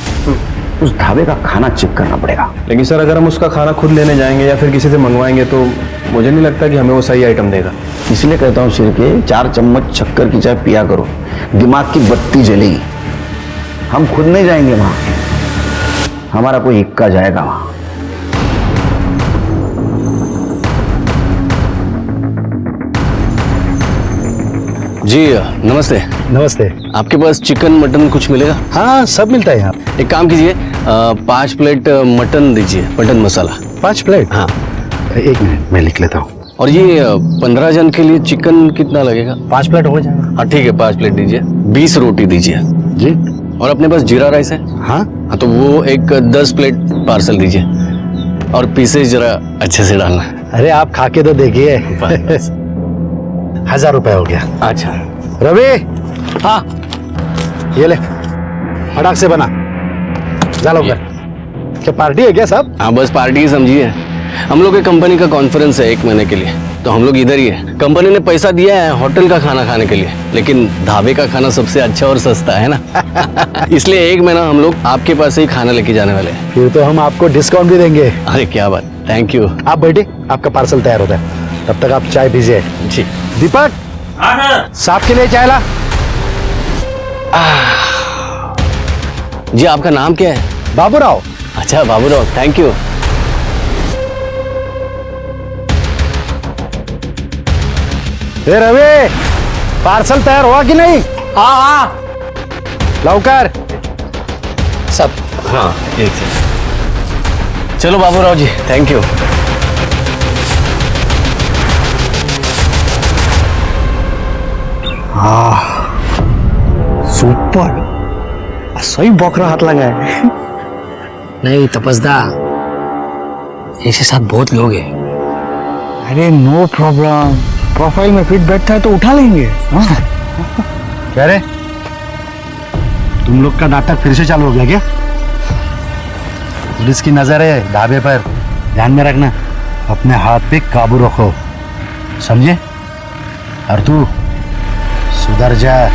Speaker 14: उस ढाबे का खाना चेक करना पड़ेगा।
Speaker 21: लेकिन सर अगर हम उसका खाना खुद लेने जाएंगे या फिर किसी से मंगवाएंगे तो मुझे नहीं लगता कि हमें वो सही आइटम देगा।
Speaker 14: इसलिए कहता हूँ शिरके, 4 चम्मच शक्कर की चाय पिया करो, दिमाग की बत्ती जलेगी। हम खुद नहीं जाएंगे वहां, हमारा कोई इक्का जाएगा वहां।
Speaker 3: जी नमस्ते।
Speaker 5: नमस्ते।
Speaker 3: आपके पास चिकन मटन कुछ मिलेगा?
Speaker 5: हाँ सब मिलता है यहाँ।
Speaker 3: एक काम कीजिए, 5 प्लेट मटन दीजिए, मटन मसाला।
Speaker 5: 5 प्लेट?
Speaker 3: हाँ।
Speaker 5: एक मिनट मैं लिख लेता हूँ।
Speaker 3: और ये 15 जन के लिए चिकन कितना लगेगा?
Speaker 5: 5 प्लेट हो जाएगा।
Speaker 3: हाँ ठीक है, 5 प्लेट दीजिए। 20 रोटी दीजिए।
Speaker 5: जी।
Speaker 3: और अपने पास जीरा राइस है?
Speaker 5: हाँ।
Speaker 3: हाँ तो वो एक 10 प्लेट पार्सल दीजिए, और पीसेज जरा अच्छे से डालना।
Speaker 5: अरे आप खा के तो देखिए। 1000 रुपए हो गया।
Speaker 3: अच्छा
Speaker 5: रवि। हाँ ये ले, फटाक से बना, चलो कर। क्या पार्टी है क्या साहब?
Speaker 3: हाँ बस पार्टी ही समझिए। हम लोग के कंपनी का कॉन्फ्रेंस है 1 महीने के लिए, तो हम लोग इधर ही है। कंपनी ने पैसा दिया है होटल का खाना खाने के लिए, लेकिन ढाबे का खाना सबसे अच्छा और सस्ता है ना। इसलिए 1 महीना हम लोग आपके पास से ही खाना लेके जाने वाले हैं।
Speaker 5: फिर तो हम आपको डिस्काउंट भी देंगे।
Speaker 3: अरे क्या बात, थैंक यू।
Speaker 5: आप बैठे, आपका पार्सल तैयार होता है, तब तक आप चाय पीजिए।
Speaker 3: जी।
Speaker 5: दीपक साहब के लिए चाय ला।
Speaker 3: जी आपका नाम क्या है?
Speaker 5: बाबू राव।
Speaker 3: अच्छा बाबू राव, थैंक यू।
Speaker 5: ए रवि, पार्सल तैयार हुआ कि नहीं?
Speaker 3: हाँ हाँ
Speaker 5: लवकर
Speaker 3: सब। हाँ एक से। चलो Babu Rao ji, thank you.
Speaker 14: Super, सही बकरा हाथ लगा है।
Speaker 13: नहीं तपस्दा, इसके साथ बहुत लोग हैं।
Speaker 14: अरे नो प्रॉब्लम, प्रोफाइल में फिट बैठता है तो उठा लेंगे।
Speaker 5: क्या रे, तुम लोग का नाटक फिर से चालू हो गया क्या? पुलिस की नजर है ढाबे पर, ध्यान में रखना। अपने हाथ पे काबू रखो, समझे? और तू सुधर जा।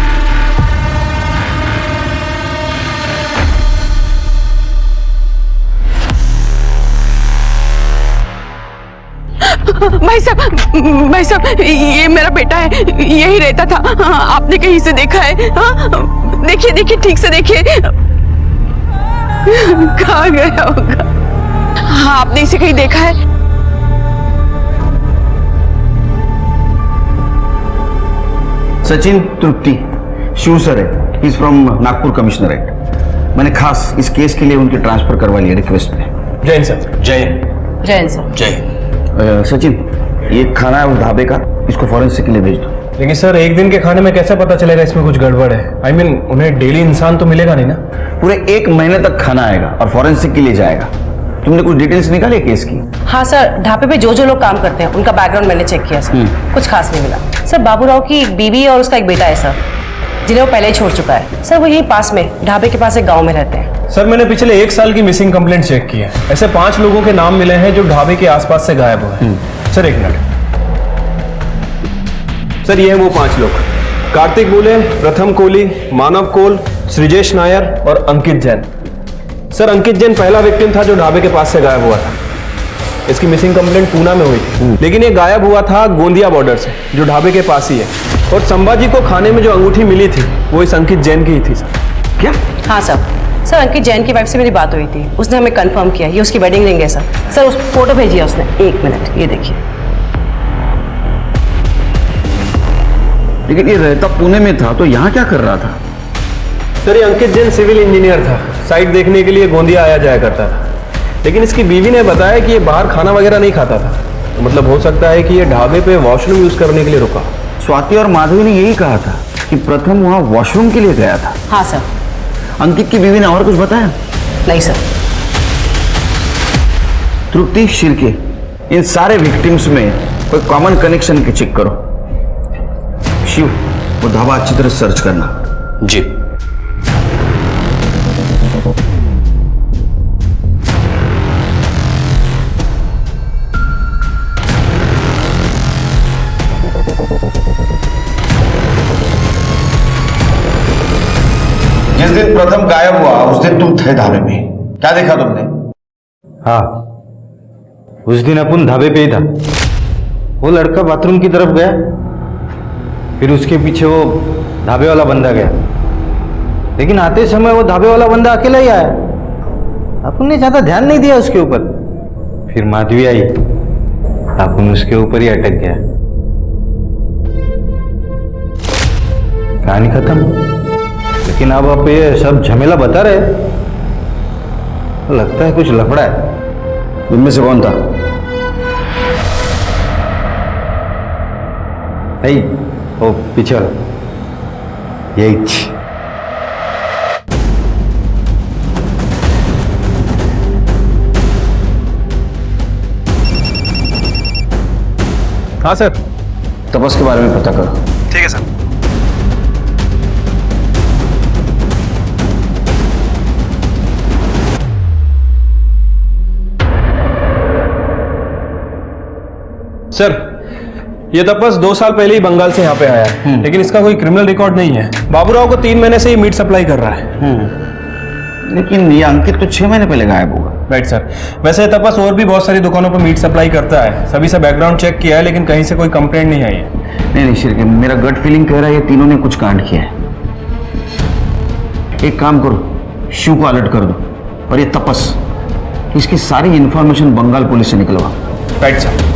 Speaker 2: भाई साहब ये मेरा बेटा है, यही रहता था। आपने कहीं से देखा है? हाँ? देखिए देखिए, ठीक से देखिए, कहाँ गया होगा? हाँ आपने इसे कहीं देखा है?
Speaker 14: सचिन तृप्ति शिव सर है, इज फ्रॉम नागपुर कमिश्नरेट। मैंने खास इस केस के लिए उनकी ट्रांसफर करवा लिया रिक्वेस्ट पे।
Speaker 21: जय सर।
Speaker 3: जय
Speaker 20: जय सर।
Speaker 14: जय। सचिन, ये खाना है उस ढाबे का, इसको फॉरेंसिक के लिए भेज दो।
Speaker 21: लेकिन सर एक दिन के खाने में कैसे पता चलेगा इसमें कुछ गड़बड़ है? I mean, उन्हें डेली इंसान तो मिलेगा नहीं ना?
Speaker 14: पूरे 1 महीने तक खाना आएगा और फॉरेंसिक के लिए जाएगा। तुमने कुछ डिटेल्स निकाली केस की?
Speaker 20: हाँ सर, ढाबे पे जो लोग काम करते हैं उनका बैकग्राउंड मैंने चेक किया सर, कुछ खास नहीं मिला। सर बाबू राव की एक बीवी और उसका एक बेटा है सर, जिन्हें वो पहले ही छोड़ चुका है। सर वो यही पास में ढाबे के पास एक गाँव में रहते हैं।
Speaker 21: सर मैंने पिछले 1 साल की मिसिंग कंप्लेंट चेक की है। ऐसे 5 लोगों के नाम मिले हैं जो ढाबे के आसपास से गायब हुए हैं। Sir 1 minute. सर ये हैं वो 5 लोग: कार्तिक बोले, प्रथम कोहली, मानव कोल, सृजेश नायर और अंकित जैन। सर अंकित जैन पहला विक्टिम था जो ढाबे के पास से गायब हुआ था। इसकी मिसिंग कंप्लेंट पूना में हुई थी, लेकिन ये गायब हुआ था गोंदिया बॉर्डर से, जो ढाबे के पास ही है। और संभाजी को खाने में जो अंगूठी मिली थी वो इस अंकित जैन की ही थी। सर
Speaker 14: क्या?
Speaker 20: हाँ सर अंकित जैन की वाइफ से मेरी बात हुई थी, उसने हमें कंफर्म किया ये उसकी वेडिंग रिंग है सर। उस फोटो भेजी है उसने। 1 मिनट, ये देखिए।
Speaker 12: लेकिन ये रहता पुणे में था तो यहाँ क्या कर रहा था?
Speaker 21: सर ये अंकित जैन सिविल इंजीनियर था, साइट देखने के लिए गोंदिया आया जाया करता था। लेकिन इसकी बीवी ने बताया कि ये बाहर खाना वगैरह नहीं खाता था, तो मतलब हो सकता है कि ये ढाबे पे वॉशरूम यूज करने के लिए रुका।
Speaker 12: स्वाति और माधवी ने यही कहा था कि प्रथम वहाँ वॉशरूम के लिए गया था।
Speaker 20: हाँ सर।
Speaker 12: अंकित की बीवी ने और कुछ बताया?
Speaker 20: नहीं सर।
Speaker 12: तृप्ति, शिर्के, इन सारे विक्टिम्स में कोई कॉमन कनेक्शन की चेक करो। शिव, वो ढाबा अच्छी तरह सर्च करना।
Speaker 3: जी।
Speaker 12: जिस दिन प्रथम गायब हुआ उस दिन तुम थे ढाबे में, क्या देखा तुमने?
Speaker 16: हाँ, उस दिन अपन ढाबे पे ही था। वो लड़का बाथरूम की तरफ गया, फिर उसके पीछे वो ढाबे वाला बंदा गया, लेकिन आते समय वो ढाबे वाला बंदा अकेला ही आया। अपन ने ज्यादा ध्यान नहीं दिया उसके ऊपर। फिर माधवी आई, अपन उसके ऊपर ही अटक गया। कहानी खत्म। लेकिन अब आप ये सब झमेला बता रहे, तो लगता है कुछ लफड़ा है।
Speaker 12: उनमें से कौन था?
Speaker 16: नहीं, वो पीछे वाला, यही।
Speaker 21: हाँ सर।
Speaker 12: तपस के बारे में पता करो।
Speaker 21: ठीक है सर। सर ये तपस 2 साल पहले ही बंगाल से यहाँ पे आया है, लेकिन इसका कोई क्रिमिनल रिकॉर्ड नहीं है। बाबूराव को 3 महीने से ये मीट सप्लाई कर रहा है।
Speaker 12: लेकिन ये अंकित तो 6 महीने पहले गायब हुआ।
Speaker 21: Right sir. वैसे तपस और भी बहुत सारी दुकानों पर मीट सप्लाई करता है, सभी से बैकग्राउंड चेक किया है, लेकिन कहीं से कोई कंप्लेंट नहीं आई है।
Speaker 12: नहीं शिरके, मेरा गट फीलिंग कह रहा है ये तीनों ने कुछ कांड किया है। एक काम करो, शिव को अलर्ट कर दो, और ये तपस, इसकी सारी इंफॉर्मेशन बंगाल पुलिस से निकलवा।
Speaker 21: Right sir.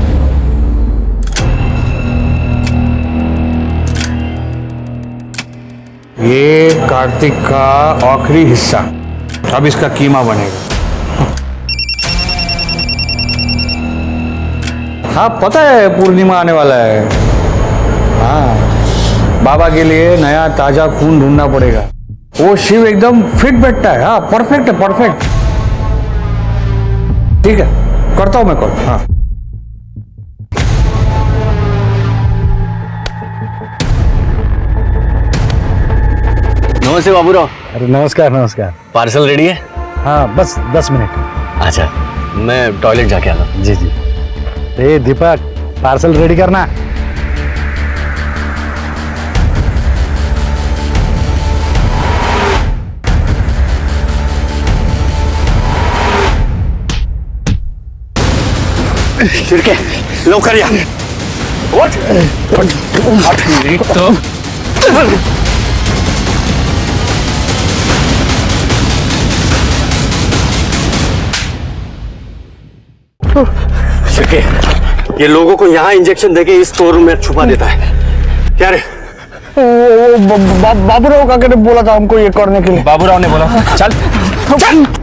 Speaker 22: ये कार्तिक का आखिरी हिस्सा, अब इसका कीमा बनेगा। हाँ पता है पूर्णिमा आने वाला है। हाँ, बाबा के लिए नया ताजा खून ढूंढना पड़ेगा। वो शिव एकदम फिट बैठता है। हाँ परफेक्ट है, परफेक्ट। ठीक है, करता हूं मैं कॉल। हाँ
Speaker 3: नमस्ते बाबूराव।
Speaker 13: अरे नमस्कार नमस्कार।
Speaker 3: पार्सल रेडी है?
Speaker 13: हाँ बस 10 मिनट।
Speaker 3: अच्छा, मैं टॉयलेट जाके आता हूँ।
Speaker 13: जी जी। ए दीपक, पार्सल रेडी करना।
Speaker 3: शिरके लवकर या। शिरके, ये लोगों को यहाँ इंजेक्शन देके इस स्टोर रूम में छुपा देता है। क्या रे?
Speaker 22: बाबूराव काका ने बोला था हमको ये करने के लिए।
Speaker 21: बाबूराव ने बोला? चल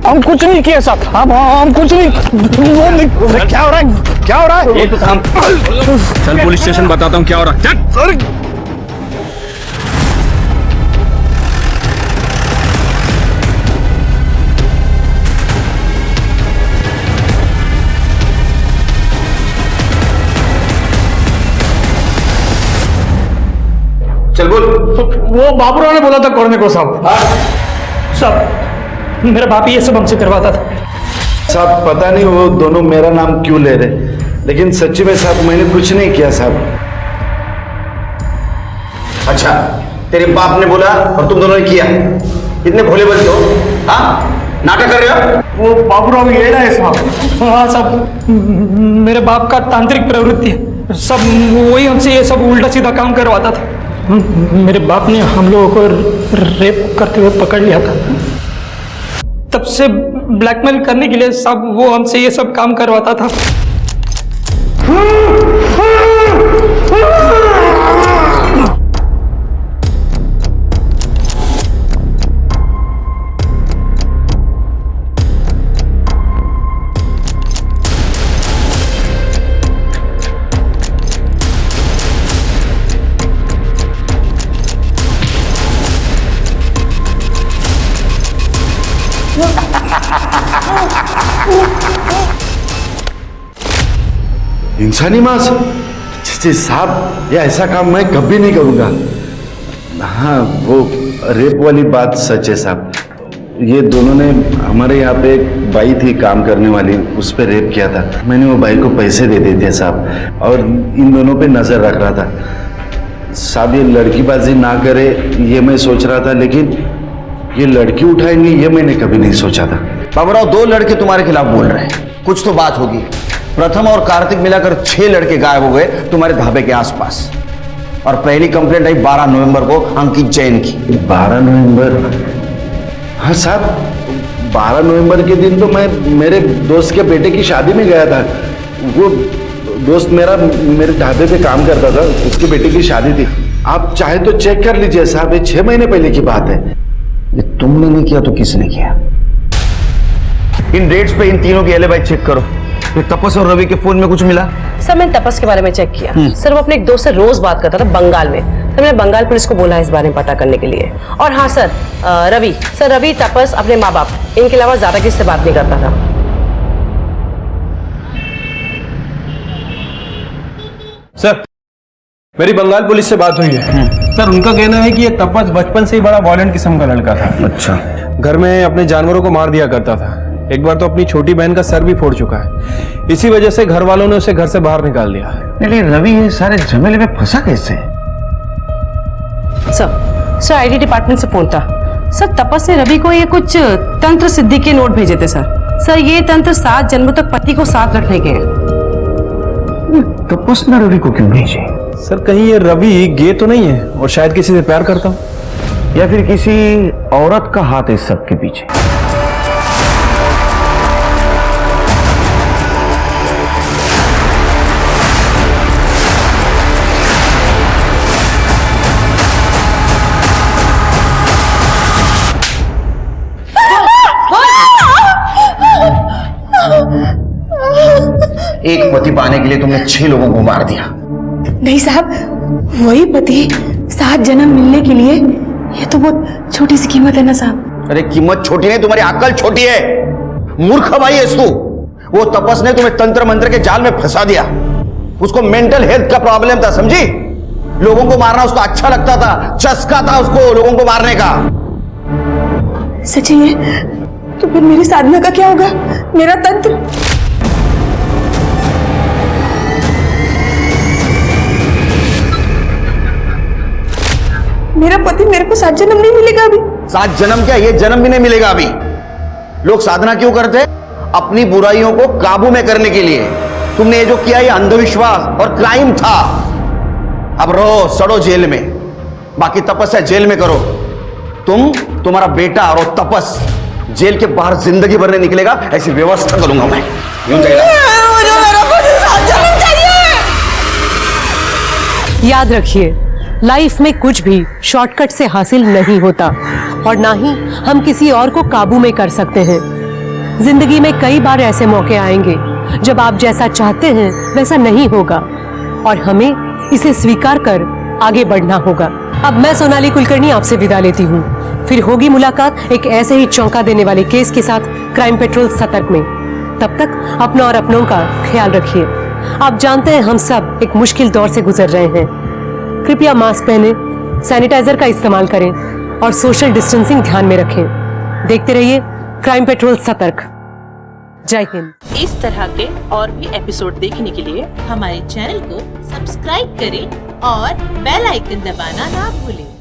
Speaker 22: हम कुछ नहीं किए साहब। हम कुछ नहीं। क्या हो रहा है? क्या हो रहा है?
Speaker 21: ये तो थाम। चल पुलिस स्टेशन बताता हूँ क्या हो रहा है। चल।
Speaker 12: चल बोल।
Speaker 22: वो बाबूराव ने बोला था करने को साहब।
Speaker 7: साहब मेरा बाप ये सब हमसे करवाता था।
Speaker 23: साहब पता नहीं वो दोनों मेरा नाम क्यों ले रहे, लेकिन सच्ची में साहब मैंने कुछ नहीं किया साहब।
Speaker 12: अच्छा, तेरे बाप ने बोला और तुम दोनों ने किया? इतने भोले बनते हो? हाँ, नाटक कर रहे हो?
Speaker 22: वो बाबूराव ये रहा है साहब।
Speaker 7: हाँ साहब, मेरे बाप का तांत्रिक प्रवृत्ति है, सब वही हमसे ये सब उल्टा सीधा काम करवाता था। मेरे बाप ने हम लोगों को रेप करते हुए पकड़ लिया था, तब से ब्लैकमेल करने के लिए सब वो हमसे ये सब काम करवाता था।
Speaker 23: इंसानी मांस? जी साहब, ये ऐसा काम मैं कभी नहीं करूंगा। हाँ, वो रेप वाली बात सच है साहब। ये दोनों ने हमारे यहाँ पे एक बाई थी काम करने वाली, उस पर रेप किया था। मैंने वो बाई को पैसे दे दिए थे साहब, और इन दोनों पे नजर रख रहा था साहब। ये लड़कीबाजी ना करे ये मैं सोच रहा था, लेकिन ये लड़की उठाएंगे ये मैंने कभी नहीं सोचा था।
Speaker 14: बाबूराव, 2 लड़के तुम्हारे खिलाफ बोल रहे हैं, कुछ तो बात होगी। प्रथम और कार्तिक मिलाकर 6 लड़के गायब हो गए तुम्हारे ढाबे के आसपास, और पहली कंप्लेंट आई 12 नवंबर को अंकित जैन की।
Speaker 23: 12 नवंबर? हाँ साहब, 12 नवंबर के दिन तो मैं मेरे दोस्त के बेटे की शादी में गया था। वो दोस्त मेरा मेरे ढाबे पे काम करता था, उसके बेटे की शादी थी। आप चाहे तो चेक कर लीजिए साहब, ये 6 महीने पहले की बात है।
Speaker 14: ये तुमने नहीं किया तो किसने किया? इन डेट्स पे इन तीनों की एलिबाई चेक करो। ये तपस और रवि के फोन में कुछ मिला?
Speaker 20: सर मैंने तपस के बारे में चेक किया। सर वो अपने एक दोस्त से रोज बात करता था बंगाल में। सर मैंने बंगाल पुलिस को बोला है इस बारे में पता करने के लिए। और हाँ सर, रवि तपस अपने माँ बाप इनके अलावा ज्यादा किसी से बात नहीं करता था।
Speaker 21: सर, मेरी बंगाल पुलिस से बात हुई है। सर, उनका कहना है कि ये तपस बचपन से ही बड़ा वॉयलेंट किस्म का लड़का था।
Speaker 14: अच्छा।
Speaker 21: घर में अपने जानवरों को मार दिया करता था। एक बार तो अपनी छोटी बहन का सर भी फोड़ चुका है। इसी वजह से घर वालों ने उसे घर से बाहर निकाल दिया।
Speaker 14: लेकिन रवि ये सारे झमेले में फंसा कैसे?
Speaker 20: सर आईटी डिपार्टमेंट से फोन था। सर तपस ने रवि को ये कुछ तंत्र सिद्धि के नोट भेजे थे सर ये तंत्र 7 जन्मों तक पति को साथ रखने के हैं।
Speaker 14: तपस ने रवि को क्यों भेजे?
Speaker 21: सर कहीं ये रवि गे तो नहीं है और शायद किसी से प्यार करता हूं,
Speaker 14: या फिर किसी औरत का हाथ है इस सब के पीछे? एक पति पाने के लिए तुमने 6 लोगों को मार दिया।
Speaker 2: नहीं साहब, वही पति 7 जन्म मिलने के लिए, ये तो बहुत छोटी सी कीमत है ना साहब।
Speaker 14: अरे कीमत छोटी नहीं, तुम्हारी अक्ल छोटी है। मूर्ख भाई है तू। वो तपस ने तुम्हें तंत्र मंत्र के जाल में फंसा दिया। उसको मेंटल हेल्थ का प्रॉब्लम था, समझी? लोगों को मारना उसको अच्छा लगता था, चस्का था उसको लोगों को मारने का।
Speaker 2: सच्ची है तो फिर मेरी साधना का क्या होगा? मेरा तंत्र? मेरा पति मेरे को 7 जन्म नहीं मिलेगा अभी।
Speaker 14: 7 जन्म क्या, ये जन्म भी नहीं मिलेगा अभी। लोग साधना क्यों करते? अपनी बुराइयों को काबू में करने के लिए। तुमने ये जो किया ये अंधविश्वास और क्राइम था। अब रहो सड़ो जेल में, बाकी तपस्या जेल में करो। तुम्हारा बेटा और तपस जेल के बाहर जिंदगी भर नहीं निकलेगा, ऐसी व्यवस्था करूंगा मैं। यूं
Speaker 1: याद रखिए, लाइफ में कुछ भी शॉर्टकट से हासिल नहीं होता और ना ही हम किसी और को काबू में कर सकते हैं। जिंदगी में कई बार ऐसे मौके आएंगे जब आप जैसा चाहते हैं वैसा नहीं होगा और हमें इसे स्वीकार कर आगे बढ़ना होगा। अब मैं सोनाली कुलकर्णी आपसे विदा लेती हूँ। फिर होगी मुलाकात एक ऐसे ही चौंका देने वाले केस के साथ क्राइम पेट्रोल सतर्क में। तब तक अपना और अपनों का ख्याल रखिए। आप जानते हैं हम सब एक मुश्किल दौर से गुजर रहे हैं। कृपया मास्क पहने, सैनिटाइजर का इस्तेमाल करें और सोशल डिस्टेंसिंग ध्यान में रखें। देखते रहिए क्राइम पेट्रोल सतर्क। जय हिंद।
Speaker 6: इस तरह के और भी एपिसोड देखने के लिए हमारे चैनल को सब्सक्राइब करें और बेल आइकन दबाना ना भूलें।